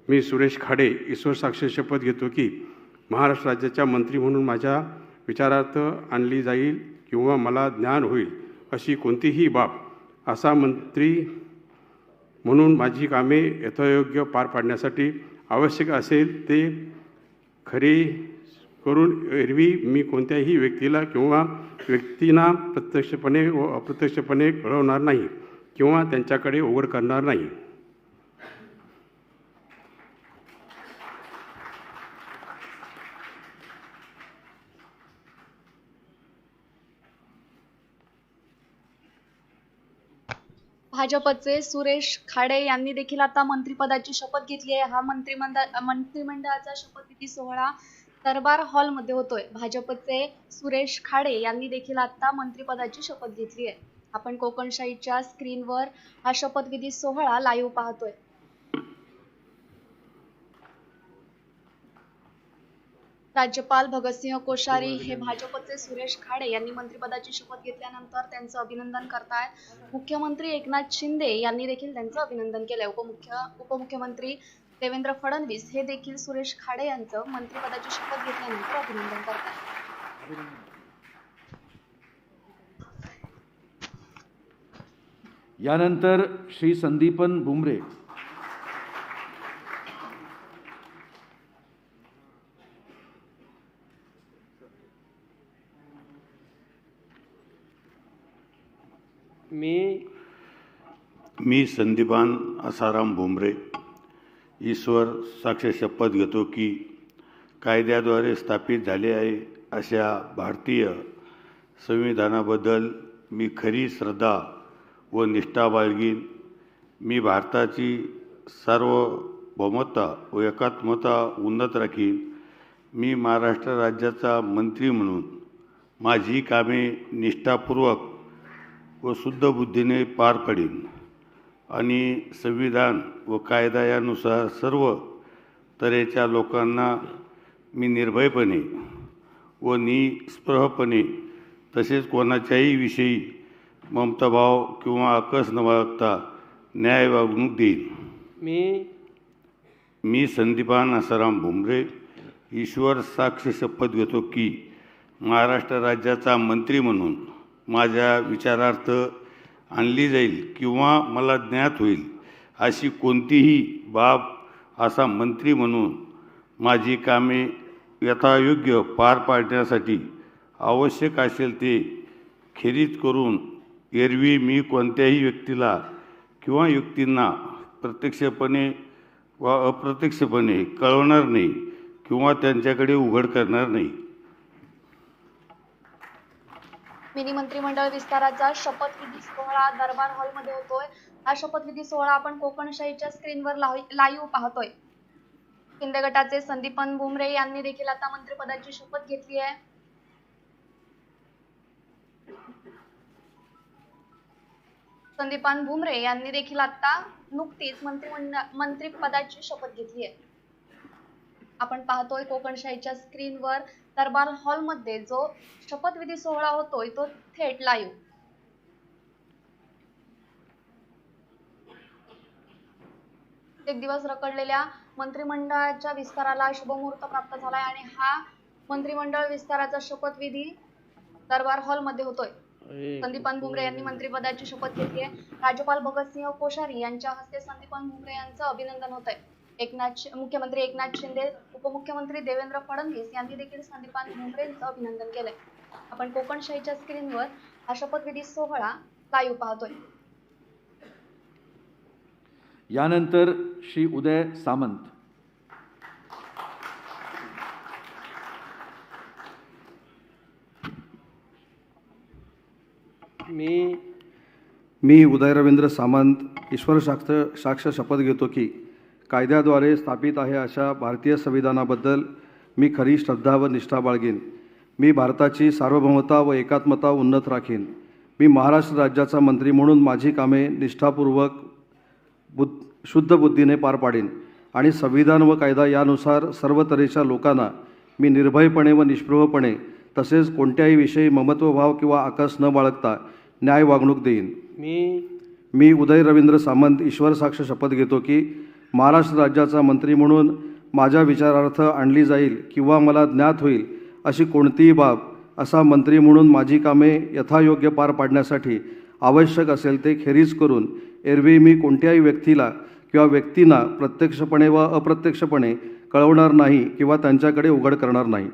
Speaker 3: मी सुरेश खाडे ईश्वर साक्ष शपथ घेतो की महाराष्ट्र राज्याच्या मंत्री म्हणून माझ्या विचारार्थ आणली जाईल किंवा मला ज्ञान होईल अशी कोणतीही बाब असा मंत्री म्हणून माझी कामे यथायोग्य पार पाडण्यासाठी आवश्यक असेल ते खरे करून एरवी मी कोणत्याही व्यक्तीला किंवा व्यक्तींना प्रत्यक्षपणे व अप्रत्यक्षपणे कळवणार नाही किंवा त्यांच्याकडे उघड करणार नाही.
Speaker 1: भाजपचे सुरेश खाडे यांनी देखील आता मंत्रिपदाची शपथ घेतली आहे. हा मंत्रिमंडळाचा शपथविधी सोहळा दरबार हॉलमध्ये होतोय. भाजपचे सुरेश खाडे यांनी देखील आता मंत्रिपदाची शपथ घेतली आहे. आपण कोकणशाहीच्या स्क्रीनवर हा शपथविधी सोहळा लाईव्ह पाहतोय. राज्यपाल भगतसिंह कोश्यारी हे भाजपचे सुरेश खाडे यांनी मंत्रिपदाची शपथ घेतल्यानंतर त्यांचं अभिनंदन करतायत. मुख्यमंत्री एकनाथ शिंदे यांनी देखील त्यांचं अभिनंदन केलंय. उपमुख्यमंत्री देवेंद्र फडणवीस हे देखील सुरेश खाडे यांचं मंत्रिपदाची शपथ घेतल्यानंतर अभिनंदन करतायत.
Speaker 7: यानंतर श्री संदीपन भुमरे.
Speaker 11: मी संदीपान आसाराम भुमरे ईश्वर साक्ष शपथ घेतो की कायद्याद्वारे स्थापित झाले आहे अशा भारतीय संविधानाबद्दल मी खरी श्रद्धा व निष्ठा बाळगीन. मी भारताची सार्वभौमता व एकात्मता उन्नत राखीन. मी महाराष्ट्र राज्याचा मंत्री म्हणून माझी कामे निष्ठापूर्वक व शुद्ध बुद्धीने पार पाडीन आणि संविधान व कायदा यानुसार सर्व तऱ्हेच्या लोकांना मी निर्भयपणे व निस्पृहपणे तसेच कोणाच्याही विषयी ममताभाव किंवा अकस न बाळगता न्याय वागणूक देईन. मी संदीपान आसाराम भुमरे ईश्वर साक्ष शपथ घेतो की महाराष्ट्र राज्याचा मंत्री म्हणून माझ्या विचारार्थ आणली जाईल किंवा मला ज्ञात होईल अशी कोणतीही बाब असा मंत्री म्हणून माझी कामे यथायोग्य पार पाडण्यासाठी आवश्यक असेल ते खेरीज करून एरवी मी कोणत्याही व्यक्तीला किंवा व्यक्तींना प्रत्यक्षपणे वा अप्रत्यक्षपणे कळवणार नाही किंवा त्यांच्याकडे उघड करणार नाही.
Speaker 1: मिनी मंत्रिमंडळ विस्ताराचा शपथविधी सोहळा दरबार हॉलमध्ये होतोय. हा शपथविधी सोहळा आपण कोकणशाहीच्या स्क्रीनवर लाईव्ह पाहतोय. शिंदे गटाचे संदीपन भुमरे यांनी देखील आता मंत्रिपदाची शपथ घेतली आहे. संदीपान भुमरे यांनी देखील आता नुकतीच मंत्रिपदाची शपथ घेतली आहे. आपण पाहतोय कोकणशाहीच्या स्क्रीनवर दरबार हॉलमध्ये जो शपथविधी सोहळा होतोय तो थेट लाईव्ह. एक दिवस रखडलेल्या मंत्रिमंडळाच्या विस्ताराला शुभमुहूर्त प्राप्त झालाय आणि हा मंत्रिमंडळ विस्ताराचा शपथविधी दरबार हॉलमध्ये होतोय. संदीपान भुमरे यांनी मंत्रिपदाची शपथ घेतली आहे. राज्यपाल भगतसिंह कोश्यारी यांच्या हस्ते संदीपान भुमरे यांचं अभिनंदन होत आहे. मुख्यमंत्री एकनाथ शिंदे, उपमुख्यमंत्री देवेंद्र फडणवीस यांनी देखील संदीपान भुमरेंचं अभिनंदन केलंय. आपण कोकणशाहीच्या स्क्रीनवर हा शपथविधी सोहळा लाईव्ह पाहतोय.
Speaker 7: यानंतर श्री उदय सामंत.
Speaker 12: मी उदय रवींद्र सामंत ईश्वर साक्ष शपथ घेतो की कायद्याद्वारे स्थापित आहे अशा भारतीय संविधानाबद्दल मी खरी श्रद्धा व निष्ठा बाळगीन. मी भारताची सार्वभौमता व एकात्मता उन्नत राखीन. मी महाराष्ट्र राज्याचा मंत्री म्हणून माझी कामे निष्ठापूर्वक शुद्ध बुद्धीने पार पाडीन आणि संविधान व कायदा यानुसार सर्व तऱ्हेच्या लोकांना मी निर्भयपणे व निष्पृहपणे तसेच कोणत्याही विषयी ममत्वभाव किंवा आकस न बाळगता न्याय वागणूक देईन. मी उदय रवींद्र सामंत ईश्वर साक्ष शपथ घेतो की महाराष्ट्र राज्याचा मंत्री म्हणून माझ्या विचारार्थ आणली जाईल किंवा मला ज्ञात होईल अशी कोणतीही बाब असा मंत्री म्हणून माझी कामे यथायोग्य पार पाडण्यासाठी आवश्यक असेल ते खेरीज करून एरवी मी कोणत्याही व्यक्तीला किंवा व्यक्तींना प्रत्यक्षपणे व अप्रत्यक्षपणे कळवणार नाही किंवा त्यांच्याकडे उघड करणार नाही.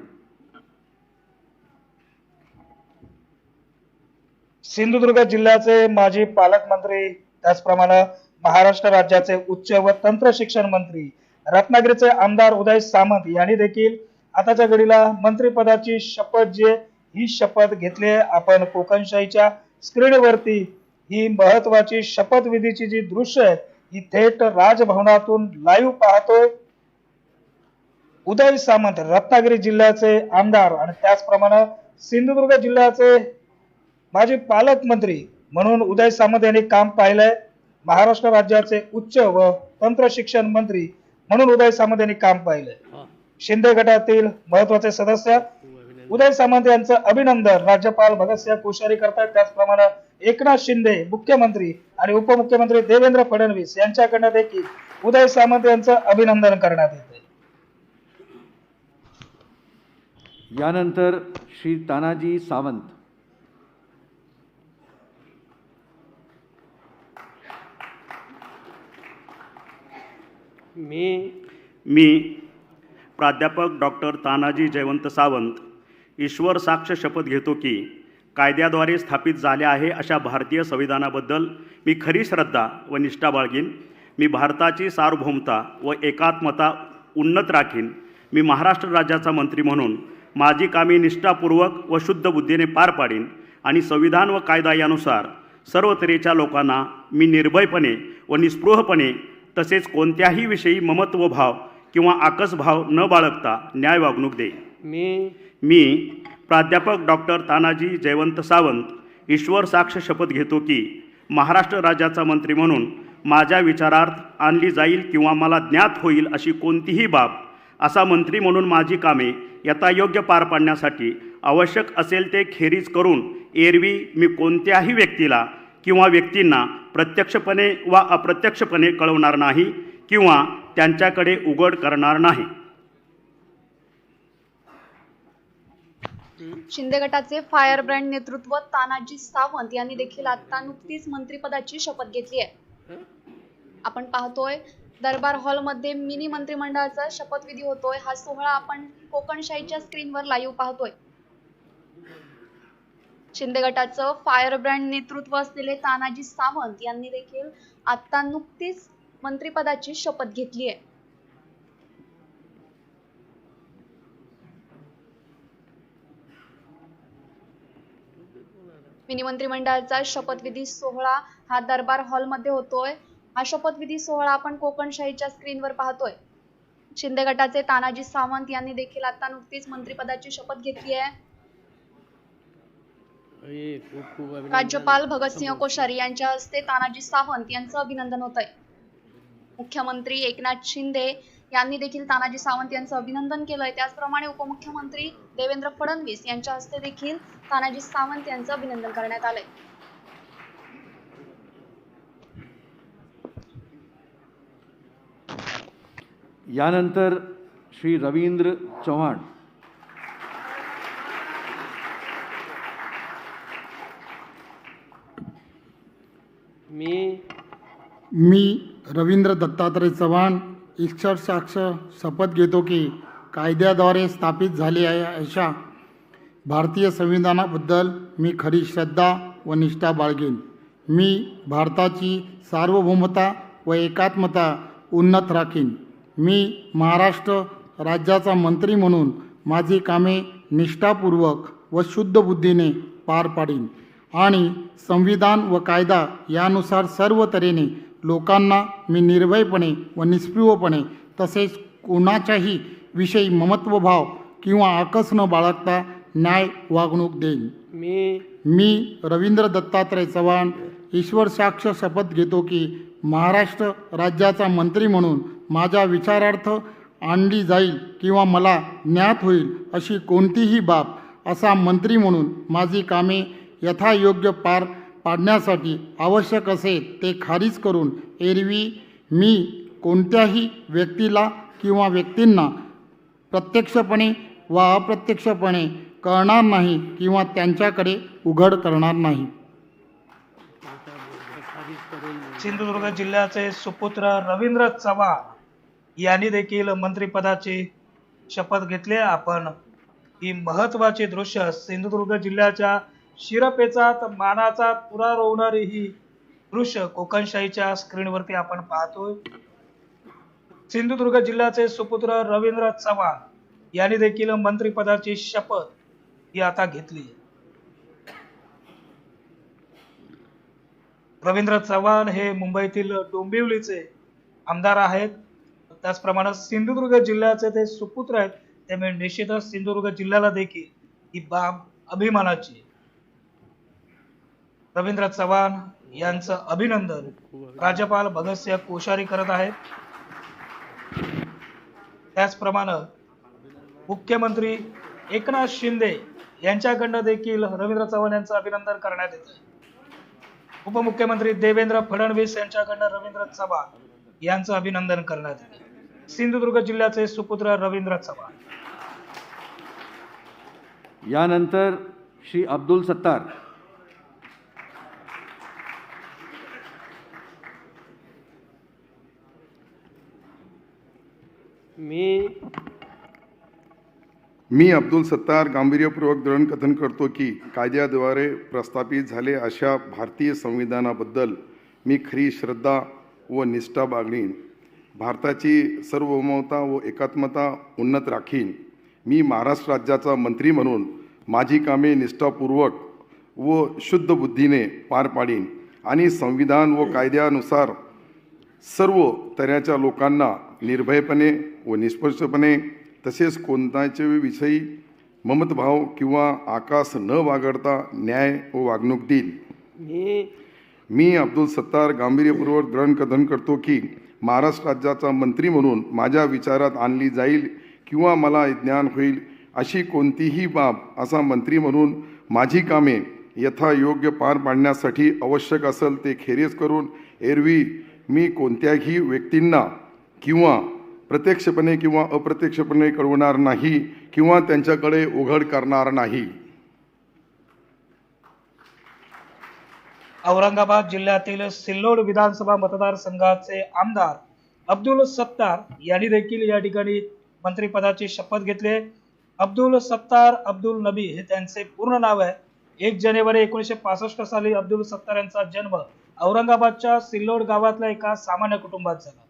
Speaker 2: सिंधुदुर्ग जिल्ह्याचे माजी पालकमंत्री त्याचप्रमाणे महाराष्ट्र राज्याचे उच्च व तंत्र शिक्षण मंत्री रत्नागिरीचे आमदार उदय सामंत यांनी देखील आताच्या घडीला मंत्रिपदाची ही शपथ घेतली आहे. आपण कोकणशाहीच्या स्क्रीनवरती ही महत्वाची शपथविधीची जी दृश्य आहेत ही थेट राजभवनातून लाईव्ह पाहतोय. उदय सामंत रत्नागिरी जिल्ह्याचे आमदार आणि त्याचप्रमाणे सिंधुदुर्ग जिल्ह्याचे माजी पालकमंत्री म्हणून उदय सामंत यांनी काम पाहिलंय. महाराष्ट्र राज्याचे उच्च व तंत्र शिक्षण मंत्री म्हणून उदय सामंत यांनी काम पाहिलंय. शिंदे गटातील महत्वाचे सदस्य उदय सामंत यांचं अभिनंदन राज्यपाल भगतसिंह कोश्यारी करतात. त्याचप्रमाणे एकनाथ शिंदे मुख्यमंत्री आणि उपमुख्यमंत्री देवेंद्र फडणवीस यांच्याकडनं देखील उदय सामंत यांचं अभिनंदन करण्यात येते.
Speaker 7: यानंतर श्री तानाजी सावंत.
Speaker 13: मी प्राध्यापक डॉक्टर तानाजी जयवंत सावंत ईश्वर साक्ष शपथ घेतो की कायद्याद्वारे स्थापित झाले आहे अशा भारतीय संविधानाबद्दल मी खरी श्रद्धा व निष्ठा बाळगीन. मी भारताची सार्वभौमता व एकात्मता उन्नत राखीन. मी महाराष्ट्र राज्याचा मंत्री म्हणून माझी कामे निष्ठापूर्वक व शुद्ध बुद्धीने पार पाडीन आणि संविधान व कायदा यानुसार सर्व तऱ्हेच्या लोकांना मी निर्भयपणे व निस्पृहपणे तसेच कोणत्याही विषयी ममत्वभाव किंवा आकसभाव न बाळगता न्याय वागणूक देईन. मी प्राध्यापक डॉक्टर तानाजी जयवंत सावंत ईश्वर साक्ष शपथ घेतो की महाराष्ट्र राज्याचा मंत्री म्हणून माझ्या विचारार्थ आणली जाईल किंवा मला ज्ञात होईल अशी कोणतीही बाब असा मंत्री म्हणून माझी कामे यथायोग्य पार पाडण्यासाठी आवश्यक असेल ते खेरीज करून एरवी मी कोणत्याही व्यक्तीला किंवा व्यक्तींना प्रत्यक्षपणे वा अप्रत्यक्षपणे कळवणार नाही किंवा त्यांच्याकडे उघड करणार नाही.
Speaker 1: शिंदे गटाचे फायर ब्रँड नेतृत्व तानाजी सावंत यांनी देखील आता नुकतीच मंत्रिपदाची शपथ घेतली आहे. आपण पाहतोय दरबार हॉलमध्ये मिनी मंत्रिमंडळाचा शपथविधी होतोय. हा सोहळा आपण कोकणशाहीच्या स्क्रीनवर लाईव्ह पाहतोय. शिंदे गटाचं फायर ब्रँड नेतृत्व असलेले तानाजी सावंत यांनी देखील आता नुकतीच मंत्रिपदाची शपथ घेतली आहे. मिनी मंत्रिमंडळाचा शपथविधी सोहळा हा दरबार हॉलमध्ये होतोय. हा शपथविधी सोहळा आपण कोकणशाहीच्या स्क्रीनवर पाहतोय. शिंदे गटाचे तानाजी सावंत यांनी देखील आता नुकतीच मंत्रिपदाची शपथ घेतली आहे. राज्यपाल भगतसिंह कोश्यारी यांच्या हस्ते तानाजी सावंत यांचं अभिनंदन होत आहे. मुख्यमंत्री एकनाथ शिंदे यांनी देखील तानाजी सावंत यांचं अभिनंदन केलंय. त्याचप्रमाणे उपमुख्यमंत्री देवेंद्र फडणवीस यांच्या हस्ते देखील तानाजी सावंत यांचं अभिनंदन करण्यात आलंय.
Speaker 7: यानंतर श्री रवींद्र चव्हाण.
Speaker 14: मी रवींद्र दत्तात्रय चव्हाण ईश्वर साक्ष शपथ घेतो की कायद्याद्वारे स्थापित झाले आहे अशा भारतीय संविधानाबद्दल मी खरी श्रद्धा व निष्ठा बाळगेन. मी भारताची सार्वभौमता व एकात्मता उन्नत राखीन. मी महाराष्ट्र राज्याचा मंत्री म्हणून माझी कामे निष्ठापूर्वक व शुद्ध बुद्धीने पार पाडीन आणि संविधान व कायदा यानुसार सर्व तऱ्हेने लोकांना मी निर्भयपणे व निस्पृहपणे तसेच कोणाच्याही विषयी ममत्वभाव किंवा आकस न बाळगता न्याय वागणूक देईन. मी रवींद्र दत्तात्रय चव्हाण ईश्वर साक्ष शपथ घेतो की महाराष्ट्र राज्याचा मंत्री म्हणून माझ्या विचारार्थ आणली जाईल किंवा मला ज्ञात होईल अशी कोणतीही बाब असा मंत्री म्हणून माझी कामे यथायोग्य पार पाडण्यासाठी आवश्यक असेल ते खारिज करून एरवी मी कोणत्याही व्यक्तीला किंवा व्यक्तींना प्रत्यक्षपणे व अप्रत्यक्षपणे कळणार नाही किंवा त्यांच्याकडे उघड करणार नाही.
Speaker 2: सिंधुदुर्ग जिल्ह्याचे सुपुत्र रवींद्र चव्हाण यांनी देखील मंत्रिपदाची शपथ घेतली. आपण ही महत्वाची दृश्य सिंधुदुर्ग जिल्ह्याच्या शिरपेचात मानाचा तुरा रोवणारी ही दृश्य कोकणशाहीच्या स्क्रीनवरती आपण पाहतोय. सिंधुदुर्ग जिल्ह्याचे सुपुत्र रवींद्र चव्हाण यांनी देखील मंत्रिपदाची शपथ ही आता घेतली. रवींद्र चव्हाण हे मुंबईतील डोंबिवलीचे आमदार आहेत. त्याचप्रमाणे सिंधुदुर्ग जिल्ह्याचे ते सुपुत्र आहेत. त्यामुळे निश्चितच सिंधुदुर्ग जिल्ह्याला देखील ही बाब अभिमानाची. रवींद्र चव्हाण यांचं अभिनंदन राज्यपाल भगतसिंह कोश्यारी करत आहेत. त्याचप्रमाणे मुख्यमंत्री एकनाथ शिंदे यांच्याकडनं देखील रवींद्र चव्हाण यांचं अभिनंदन करण्यात येतं. उपमुख्यमंत्री देवेंद्र फडणवीस यांच्याकडनं रवींद्र चव्हाण यांचं अभिनंदन करण्यात येतं. सिंधुदुर्ग जिल्ह्याचे सुपुत्र रवींद्र चव्हाण.
Speaker 7: यानंतर श्री अब्दुल सत्तार.
Speaker 3: मी अब्दुल सत्तार गांभीर्यपूर्वक दृढकथन करतो की कायद्याद्वारे प्रस्थापित झाले अशा भारतीय संविधानाबद्दल मी खरी श्रद्धा व निष्ठा बाळगीन. भारताची सार्वभौमता व एकात्मता उन्नत राखीन. मी महाराष्ट्र राज्याचा मंत्री म्हणून माझी कामे निष्ठापूर्वक व शुद्ध बुद्धीने पार पाडीन आणि संविधान व कायद्यानुसार सर्व तऱ्हेच्या लोकांना निर्भयपणे व निष्पक्षपणे तसेच कोणत्याच्या विषयी ममतभाव किंवा आकास न बाळगता न्याय व वागणूक देईन. मी अब्दुल सत्तार गांभीर्यपूर्वक दृढकथन करतो की महाराष्ट्र राज्याचा मंत्री म्हणून माझ्या विचारात आणली जाईल किंवा मला ज्ञान होईल
Speaker 15: अशी कोणतीही बाब असा मंत्री म्हणून माझी कामे यथायोग्य पार पाडण्यासाठी आवश्यक असेल ते खेरीज करून एरवी मी कोणत्याही व्यक्तींना किंवा प्रत्यक्षपणे किंवा अप्रत्यक्षपणे कळवणार नाही किंवा त्यांच्याकडे उघड करणार नाही.
Speaker 2: औरंगाबाद जिल्ह्यातील सिल्लोड विधानसभा मतदारसंघाचे आमदार अब्दुल सत्तार यांनी देखील या ठिकाणी मंत्रिपदाची शपथ घेतली. अब्दुल सत्तार अब्दुल नबी हे त्यांचे पूर्ण नाव आहे. 1 जानेवारी 1965 साली अब्दुल सत्तार यांचा जन्म औरंगाबादच्या सिल्लोड गावातल्या एका सामान्य कुटुंबात झाला.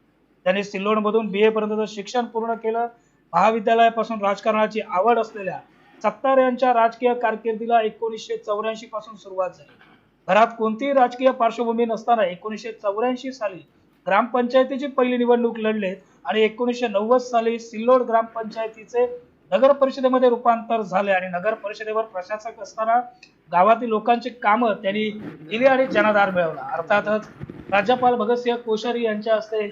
Speaker 2: त्यांनी सिल्लोडमधून BA पर्यंतचं शिक्षण पूर्ण केलं. महाविद्यालयापासून राजकारणाची आवड असलेल्या सत्तार यांच्या राजकीय कारकिर्दीला 1984 पासून सुरुवात झाली. घरात कोणतीही राजकीय पार्श्वभूमी नसताना 1984 साली ग्रामपंचायतीची पहिली निवडणूक लढले आणि 1990 साली सिल्लोड ग्रामपंचायतीचे नगर परिषदेमध्ये रूपांतर झाले आणि नगर परिषदेवर प्रशासक असताना गावातील लोकांची कामं त्यांनी केली आणि जनाधार मिळवला. अर्थातच राज्यपाल भगतसिंह कोश्यारी यांच्या हस्ते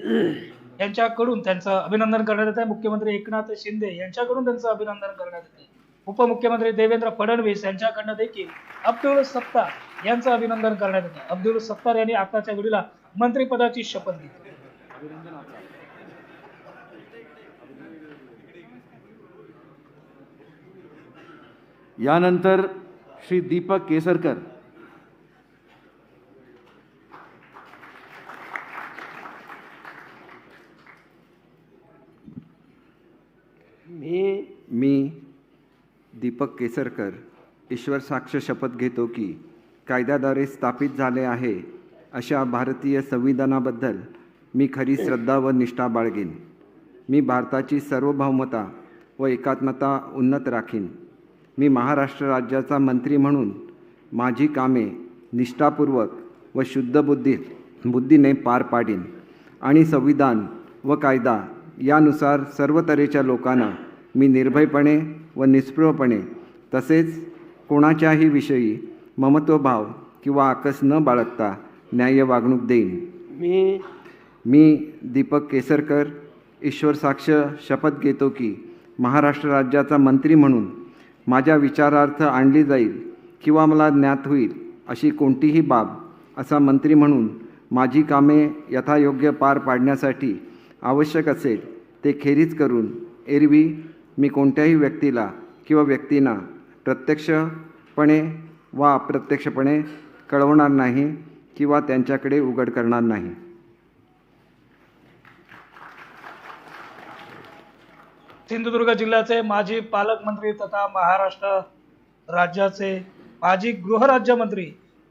Speaker 2: यांच्याकडून त्यांचं अभिनंदन करण्यात येते. मुख्यमंत्री एकनाथ शिंदे यांच्याकडून त्यांचं अभिनंदन करण्यात येते. उपमुख्यमंत्री देवेंद्र फडणवीस यांच्याकडनं देखील अब्दुल सत्तार यांचं अभिनंदन करण्यात येतं. अब्दुल सत्तार यांनी आताच्या घडीला मंत्रिपदाची शपथ घेतली.
Speaker 7: यानंतर श्री दीपक केसरकर.
Speaker 16: मी दीपक केसरकर ईश्वर साक्ष शपथ घेतो की कायद्याद्वारे स्थापित झाले आहे अशा भारतीय संविधानाबद्दल मी खरी श्रद्धा व निष्ठा बाळगेन. मी भारताची सार्वभौमता व एकात्मता उन्नत राखीन. मी महाराष्ट्र राज्याचा मंत्री म्हणून माझी कामे निष्ठापूर्वक व शुद्ध बुद्धीने पार पाडीन आणि संविधान व कायदा यानुसार सर्व तऱ्हेच्या लोकांना मी निर्भयपणे व निष्पृहपणे तसेच कोणाच्याही विषयी ममत्वभाव किंवा आकस न बाळगता न्याय्य वागणूक देईन. मी दीपक केसरकर ईश्वर साक्ष शपथ घेतो की महाराष्ट्र राज्याचा मंत्री म्हणून माझ्या विचारार्थ आणली जाईल किंवा मला ज्ञात होईल अशी कोणतीही बाब असा मंत्री म्हणून माझी कामे यथायोग्य पार पाडण्यासाठी आवश्यक असेल ते खेरीज करून एरवी मी कोणत्याही व्यक्तीला किंवा व्यक्तींना प्रत्यक्षपणे वा अप्रत्यक्षपणे कळवणार नाही किंवा त्यांच्याकडे उघड करणार नाही.
Speaker 2: सिंधुदुर्ग जिल्ह्याचे माजी पालकमंत्री तथा महाराष्ट्र राज्याचे माजी गृहराज्यमंत्री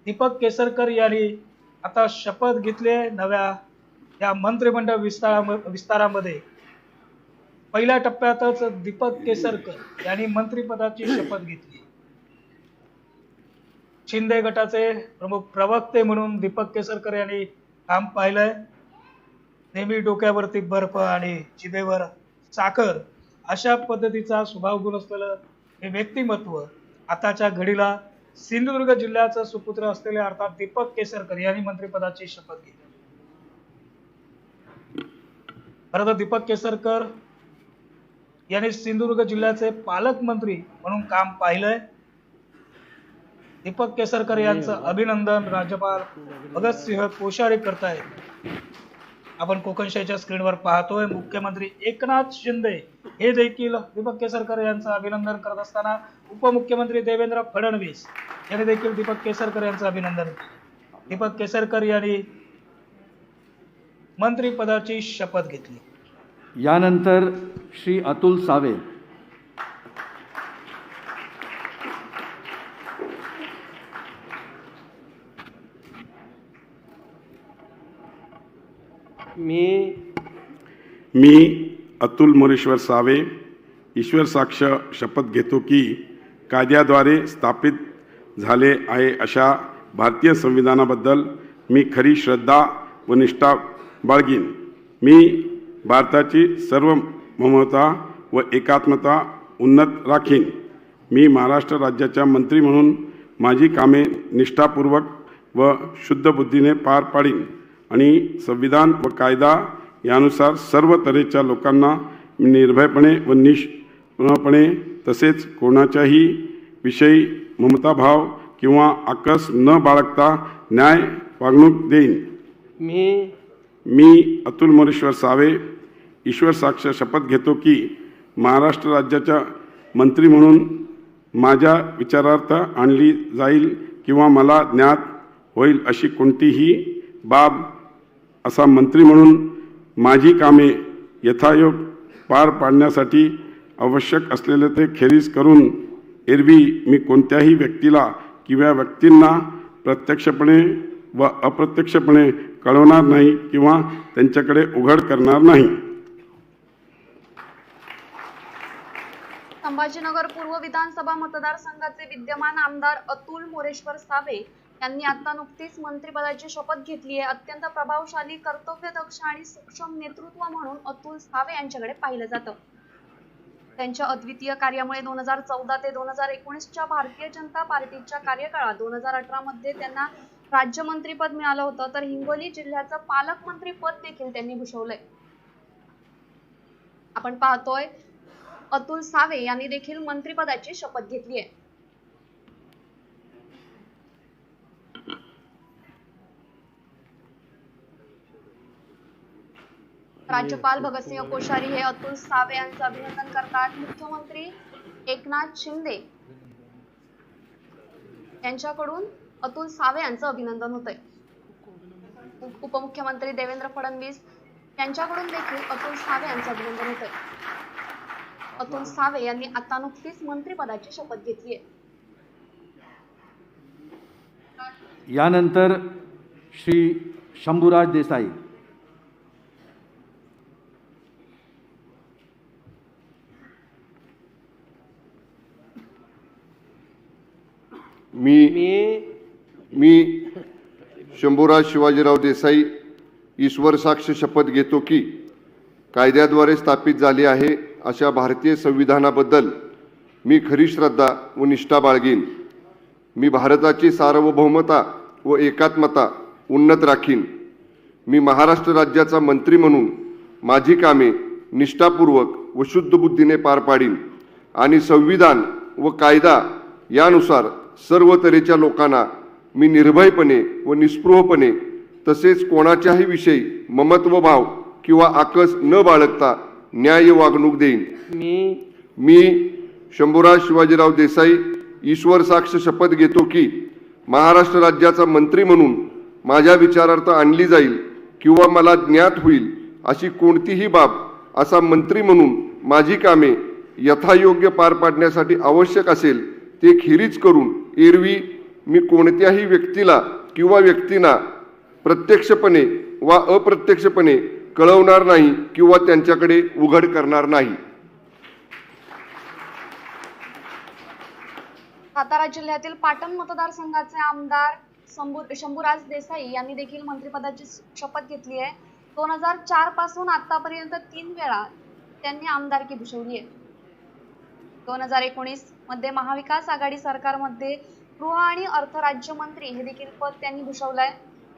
Speaker 2: दीपक केसरकर यांनी आता शपथ घेतली. नव्या या मंत्रिमंडळ विस्तारामध्ये पहिल्या टप्प्यातच दीपक केसरकर यांनी मंत्रिपदाची शपथ घेतली. शिंदे गटाचे प्रमुख प्रवक्ते म्हणून दीपक केसरकर यांनी काम पाहिलंय. नेहमी डोक्यावरती बर्फ आणि जिभेवर साखर अशा पद्धतीचा स्वभाव गुण असलेलं हे व्यक्तिमत्व आताच्या घडीला सिंधुदुर्ग जिल्ह्याचं सुपुत्र असलेले अर्थात दीपक केसरकर यांनी मंत्रिपदाची शपथ घेतली. खरं तर दीपक केसरकर यांनी सिंधुदुर्ग जिल्ह्याचे पालकमंत्री म्हणून काम पाहिलंय. दीपक केसरकर यांचं अभिनंदन राज्यपाल भगतसिंह कोश्यारी करतायत. आपण कोकणशाहीच्या स्क्रीनवर पाहतोय. मुख्यमंत्री एकनाथ शिंदे हे देखील दीपक केसरकर यांचं अभिनंदन करत असताना उपमुख्यमंत्री देवेंद्र फडणवीस यांनी देखील दीपक केसरकर यांचं अभिनंदन केलं. दीपक केसरकर यांनी मंत्रिपदाची शपथ घेतली.
Speaker 7: यानंतर श्री अतुल सावे.
Speaker 17: मी अतुल मोरेश्वर सावे ईश्वर साक्ष शपथ घेतो की कायद्याद्वारे स्थापित झाले आहे अशा भारतीय संविधानाबद्दल मी खरी श्रद्धा व निष्ठा बाळगीन. मी भारताची सार्वभौमता व एकात्मता उन्नत राखीन. मी महाराष्ट्र राज्याच्या मंत्री म्हणून माझी कामे निष्ठापूर्वक व शुद्ध बुद्धीने पार पाडीन आणि संविधान व कायदा यानुसार सर्व तऱ्हेच्या लोकांना निर्भयपणे व पूर्णपणे तसेच कोणाच्याही विषयी ममताभाव किंवा आकस न बाळगता न्याय वागणूक देईन. मी अतुल मोरेश्वर सावे ईश्वर साक्ष शपथ घेतो की महाराष्ट्र राज्याच्या मंत्री म्हणून माझ्या विचारार्थ आणली जाईल किंवा मला ज्ञात होईल अशी कोणतीही बाब असा मंत्री म्हणून माझी कामे यथायोग पार पाडण्यासाठी आवश्यक असलेले ते खेरीज करून एरवी मी कोणत्याही व्यक्तीला किंवा व्यक्तींना प्रत्यक्षपणे व अप्रत्यक्षपणे कळवणार नाही किंवा त्यांच्याकडे उघड करणार नाही.
Speaker 1: संभाजीनगर पूर्व विधानसभा मतदारसंघाचे विद्यमान आमदार अतुल मोरेश्वर सावे यांनी आता नुकतीच मंत्रिपदाची शपथ घेतली आहे. अत्यंत प्रभावशाली, कर्तव्यदक्ष आणि सक्षम नेतृत्व म्हणून अतुल सावे यांच्याकडे पाहिलं जातं. त्यांच्या अद्वितीय कार्यामुळे 2014 ते 2019च्या भारतीय जनता पार्टीच्या कार्यकाळात 2018 मध्ये त्यांना राज्यमंत्रीपद मिळालं होतं, तर हिंगोली जिल्ह्याचं पालकमंत्री पद देखील त्यांनी भूषवलंय. आपण पाहतोय अतुल सावे यांनी देखील मंत्रिपदाची शपथ घेतली आहे. राज्यपाल भगतसिंह कोश्यारी हे अतुल सावे यांचं अभिनंदन करतात. मुख्यमंत्री एकनाथ शिंदे यांच्याकडून अतुल सावे यांचं अभिनंदन होतंय. उपमुख्यमंत्री देवेंद्र फडणवीस यांच्याकडून देखील अतुल सावे यांचं अभिनंदन होतंय. अतुल सावे यांनी आता नुकतीच मंत्रिपदाची शपथ घेतली आहे.
Speaker 7: यानंतर श्री शंभूराज देसाई.
Speaker 15: मी शंभूराज शिवाजीराव देसाई ईश्वर साक्ष शपथ घेतो की कायद्याद्वारे स्थापित झाली आहे अशा भारतीय संविधानाबद्दल मी खरी श्रद्धा व निष्ठा बाळगीन. मी भारताची सार्वभौमता व एकात्मता उन्नत राखीन. मी महाराष्ट्र राज्याचा मंत्री म्हणून माझी कामे निष्ठापूर्वक व शुद्ध बुद्धीने पार पाडीन आणि संविधान व कायदा यानुसार सर्व तऱ्हेच्या लोकांना मी निर्भयपणे व निस्पृहपणे तसेच कोणाच्याही विषयी ममत्वभाव किंवा आकस न बाळगता न्याय वागणूक देईन. मी शंभूराज शिवाजीराव देसाई ईश्वर साक्ष शपथ घेतो की महाराष्ट्र राज्याचा मंत्री म्हणून माझ्या विचारार्थ आणली जाईल किंवा मला ज्ञात होईल अशी कोणतीही बाब असा मंत्री म्हणून माझी कामे यथायोग्य पार पाडण्यासाठी आवश्यक असेल ते खेरीज करून एरवी मी कोणत्याही व्यक्तीला किंवा व्यक्तींना प्रत्यक्षपणे वा अप्रत्यक्षपणे कळवणार नाही किंवा त्यांच्याकडे उघड करणार नाही.
Speaker 1: सातारा जिल्ह्यातील पाटण मतदारसंघाचे आमदार शंभूराज देसाई यांनी देखील मंत्रिपदाची शपथ घेतली आहे. 2004 पासून आतापर्यंत 3 वेळा त्यांनी आमदारकी भूषवली आहे. 2019 मध्ये महाविकास आघाडी सरकारमध्ये गृह आणि अर्थ राज्यमंत्री हे देखील पद त्यांनी भूषवलंय.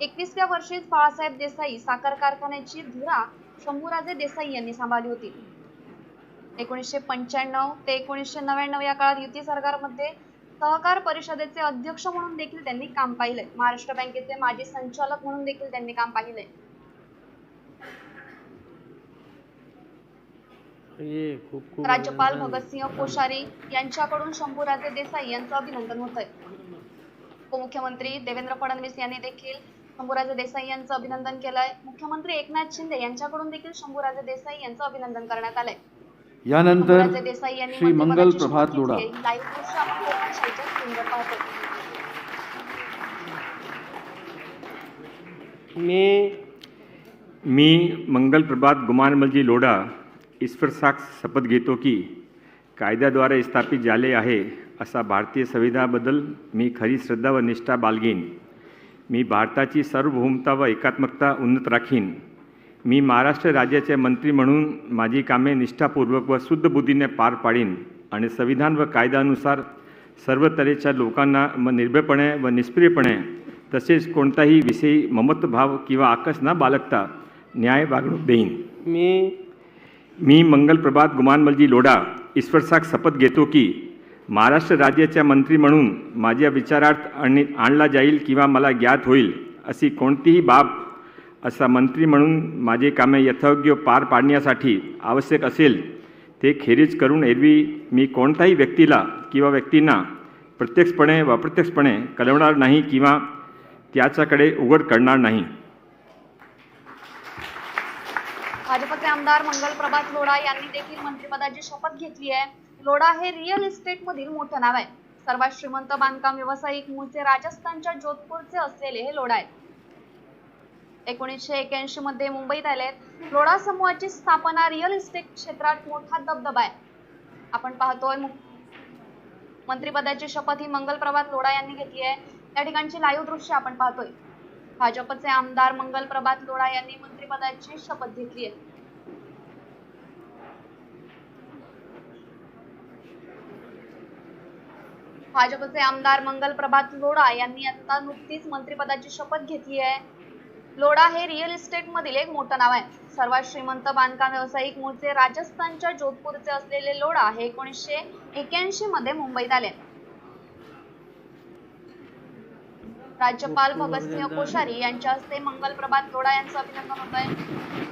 Speaker 1: 21व्या वर्षीच बाळासाहेब देसाई साखर कारखान्याची धुरा शंभूराजे देसाई यांनी सांभाळली होती. 1995 ते 1999 या काळात युती सरकारमध्ये सहकार परिषदेचे अध्यक्ष म्हणून देखील त्यांनी काम पाहिलंय. महाराष्ट्र बँकेचे माजी संचालक म्हणून देखील त्यांनी काम पाहिलंय. राज्यपाल भगतसिंह कोश्यारी यांच्याकडून शंभूराजे देसाई यांचं अभिनंदन होतंय. उपमुख्यमंत्री देवेंद्र फडणवीस यांनी देखील शंभूराजे देसाई यांचं अभिनंदन केलंय. मुख्यमंत्री एकनाथ शिंदे यांच्याकडून देखील शंभूराजे देसाई यांचं अभिनंदन करण्यात आलंय.
Speaker 7: यानंतर श्री मंगल प्रभात लोढा.
Speaker 18: मी मंगल प्रभात गुमानमलजी लोढा ईश्वर साक्ष शपथ घेतो की कायद्याद्वारे स्थापित झाले आहे असा भारतीय संविधानाबद्दल मी खरी श्रद्धा व निष्ठा बाळगीन. मी भारताची सार्वभौमता व एकात्मकता उन्नत राखीन. मी महाराष्ट्र राज्याचे मंत्री म्हणून माझी कामे निष्ठापूर्वक व शुद्ध बुद्धीने पार पाडीन आणि संविधान व कायद्यानुसार सर्व तऱ्हेच्या लोकांना निर्भयपणे व निष्क्रियपणे तसेच कोणताही विषयी ममत्वभाव किंवा आकस न बाळगता न्याय वागणूक देईन. मी मंगल प्रभात गुमानमलजी लोढा ईश्वरसाग शपथ घेतो की महाराष्ट्र राज्याच्या मंत्री म्हणून माझ्या विचारार्थ आणला जाईल किंवा मला ज्ञात होईल अशी कोणतीही बाब असा मंत्री म्हणून माझे कामे यथायोग्य पार पाडण्यासाठी आवश्यक असेल ते खेरीज करून एरवी मी कोणत्याही व्यक्तीला किंवा व्यक्तींना प्रत्यक्षपणे व अप्रत्यक्षपणे कळवणार नाही किंवा त्याच्याकडे उघड करणार नाही.
Speaker 1: भाजपचे आमदार मंगल प्रभात लोढा यांनी देखील मंत्रिपदाची शपथ घेतली आहे. लोढा हे रिअल इस्टेट मधील मोठं नाव आहे. सर्वात श्रीमंत बांधकाम व्यावसायिक मूळचे राजस्थानच्या जोधपूरचे असलेले हे लोढा आहेत. 1981 मध्ये मुंबईत आलेत. लोढा समूहाची स्थापना रिअल इस्टेट क्षेत्रात मोठा दबदबा आहे. आपण पाहतोय मंत्रिपदाची शपथ ही मंगल प्रभात लोढा यांनी घेतली आहे. त्या ठिकाणची लाईव्ह दृश्य आपण पाहतोय. भाजपचे आमदार मंगल प्रभात लोढा यांनी मंत्रिपदाची शपथ घेतली आहे. भाजपचे आमदार मंगल प्रभात लोढा यांनी आता नुकतीच मंत्रिपदाची शपथ घेतली आहे. लोढा हे रिअल इस्टेट मधील एक मोठं नाव आहे. सर्वात श्रीमंत बांधकाम व्यावसायिक मूळचे राजस्थानच्या जोधपूरचे असलेले लोढा हे 1981 मध्ये मुंबईत आले. राज्यपाल भगतसिंह कोश्यारी यांच्या हस्ते मंगल प्रभात लोढा यांचं अभिनंदन होत आहे.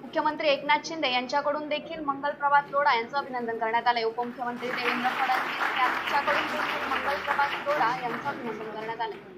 Speaker 1: मुख्यमंत्री एकनाथ शिंदे यांच्याकडून देखील मंगल प्रभात लोढा यांचं अभिनंदन करण्यात आले. उपमुख्यमंत्री देवेंद्र फडणवीस यांच्याकडून देखील मंगल प्रभात लोढा यांचं अभिनंदन करण्यात आले.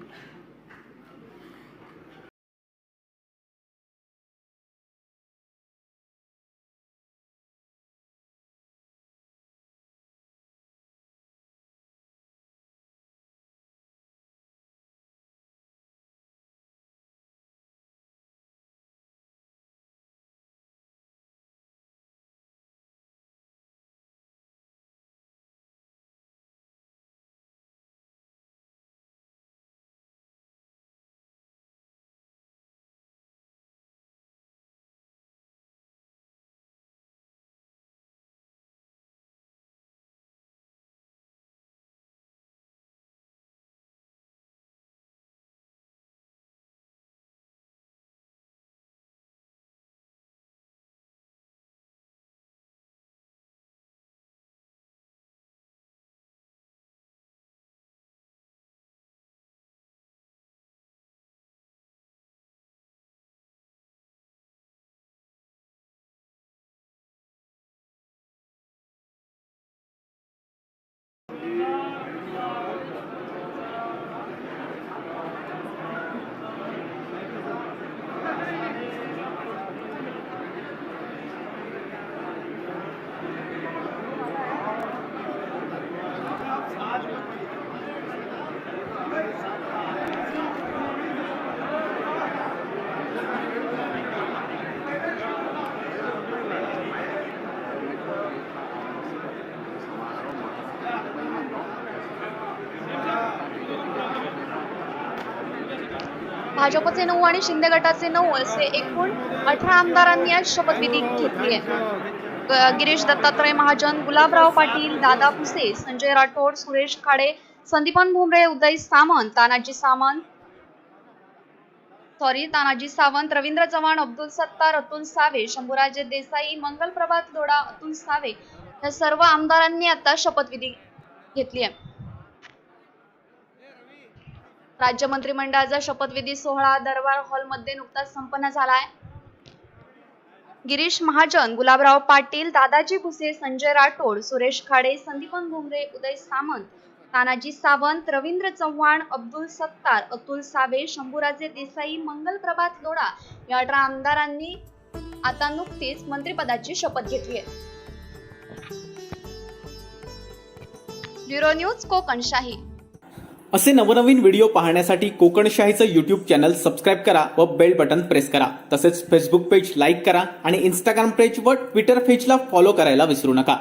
Speaker 1: भाजपचे 9 आणि शिंदे गटाचे 9 असे एकूण 18 आमदारांनी आज शपथविधी घेतली आहे. गिरीश दत्तात्रय महाजन, गुलाबराव पाटील, दादा भुसे, संजय राठोड, सुरेश खाडे, संदीपान भुमरे, उदय सामंत, तानाजी सावंत, रवींद्र चव्हाण, अब्दुल सत्तार, अतुल सावे, शंभूराजे देसाई, मंगल प्रभात लोढा, अतुल सावे या सर्व आमदारांनी आता शपथविधी घेतली आहे. राज्य मंत्रिमंडळाचा शपथविधी सोहळा दरबार हॉलमध्ये नुकताच संपन्न झालाय. गिरीश महाजन, गुलाबराव पाटील, दादाजी भुसे, संजय राठोड, सुरेश खाडे, संदीपान भुमरे, उदय सामंत, तानाजी सावंत, रवींद्र चव्हाण, अब्दुल सत्तार, अतुल सावे, शंभूराजे देसाई, मंगल प्रभात लोढा या 18 आमदारांनी आता नुकतीच मंत्रिपदाची शपथ घेतली आहे. Bureau news Kokanshahi.
Speaker 19: असे नवनवीन व्हिडिओ पाहण्यासाठी कोकणशाहीचं यूट्यूब चॅनल सबस्क्राईब करा व बेल बटन प्रेस करा. तसेच फेसबुक पेज लाईक करा आणि इंस्टाग्राम पेज व ट्विटर पेजला फॉलो करायला विसरू नका.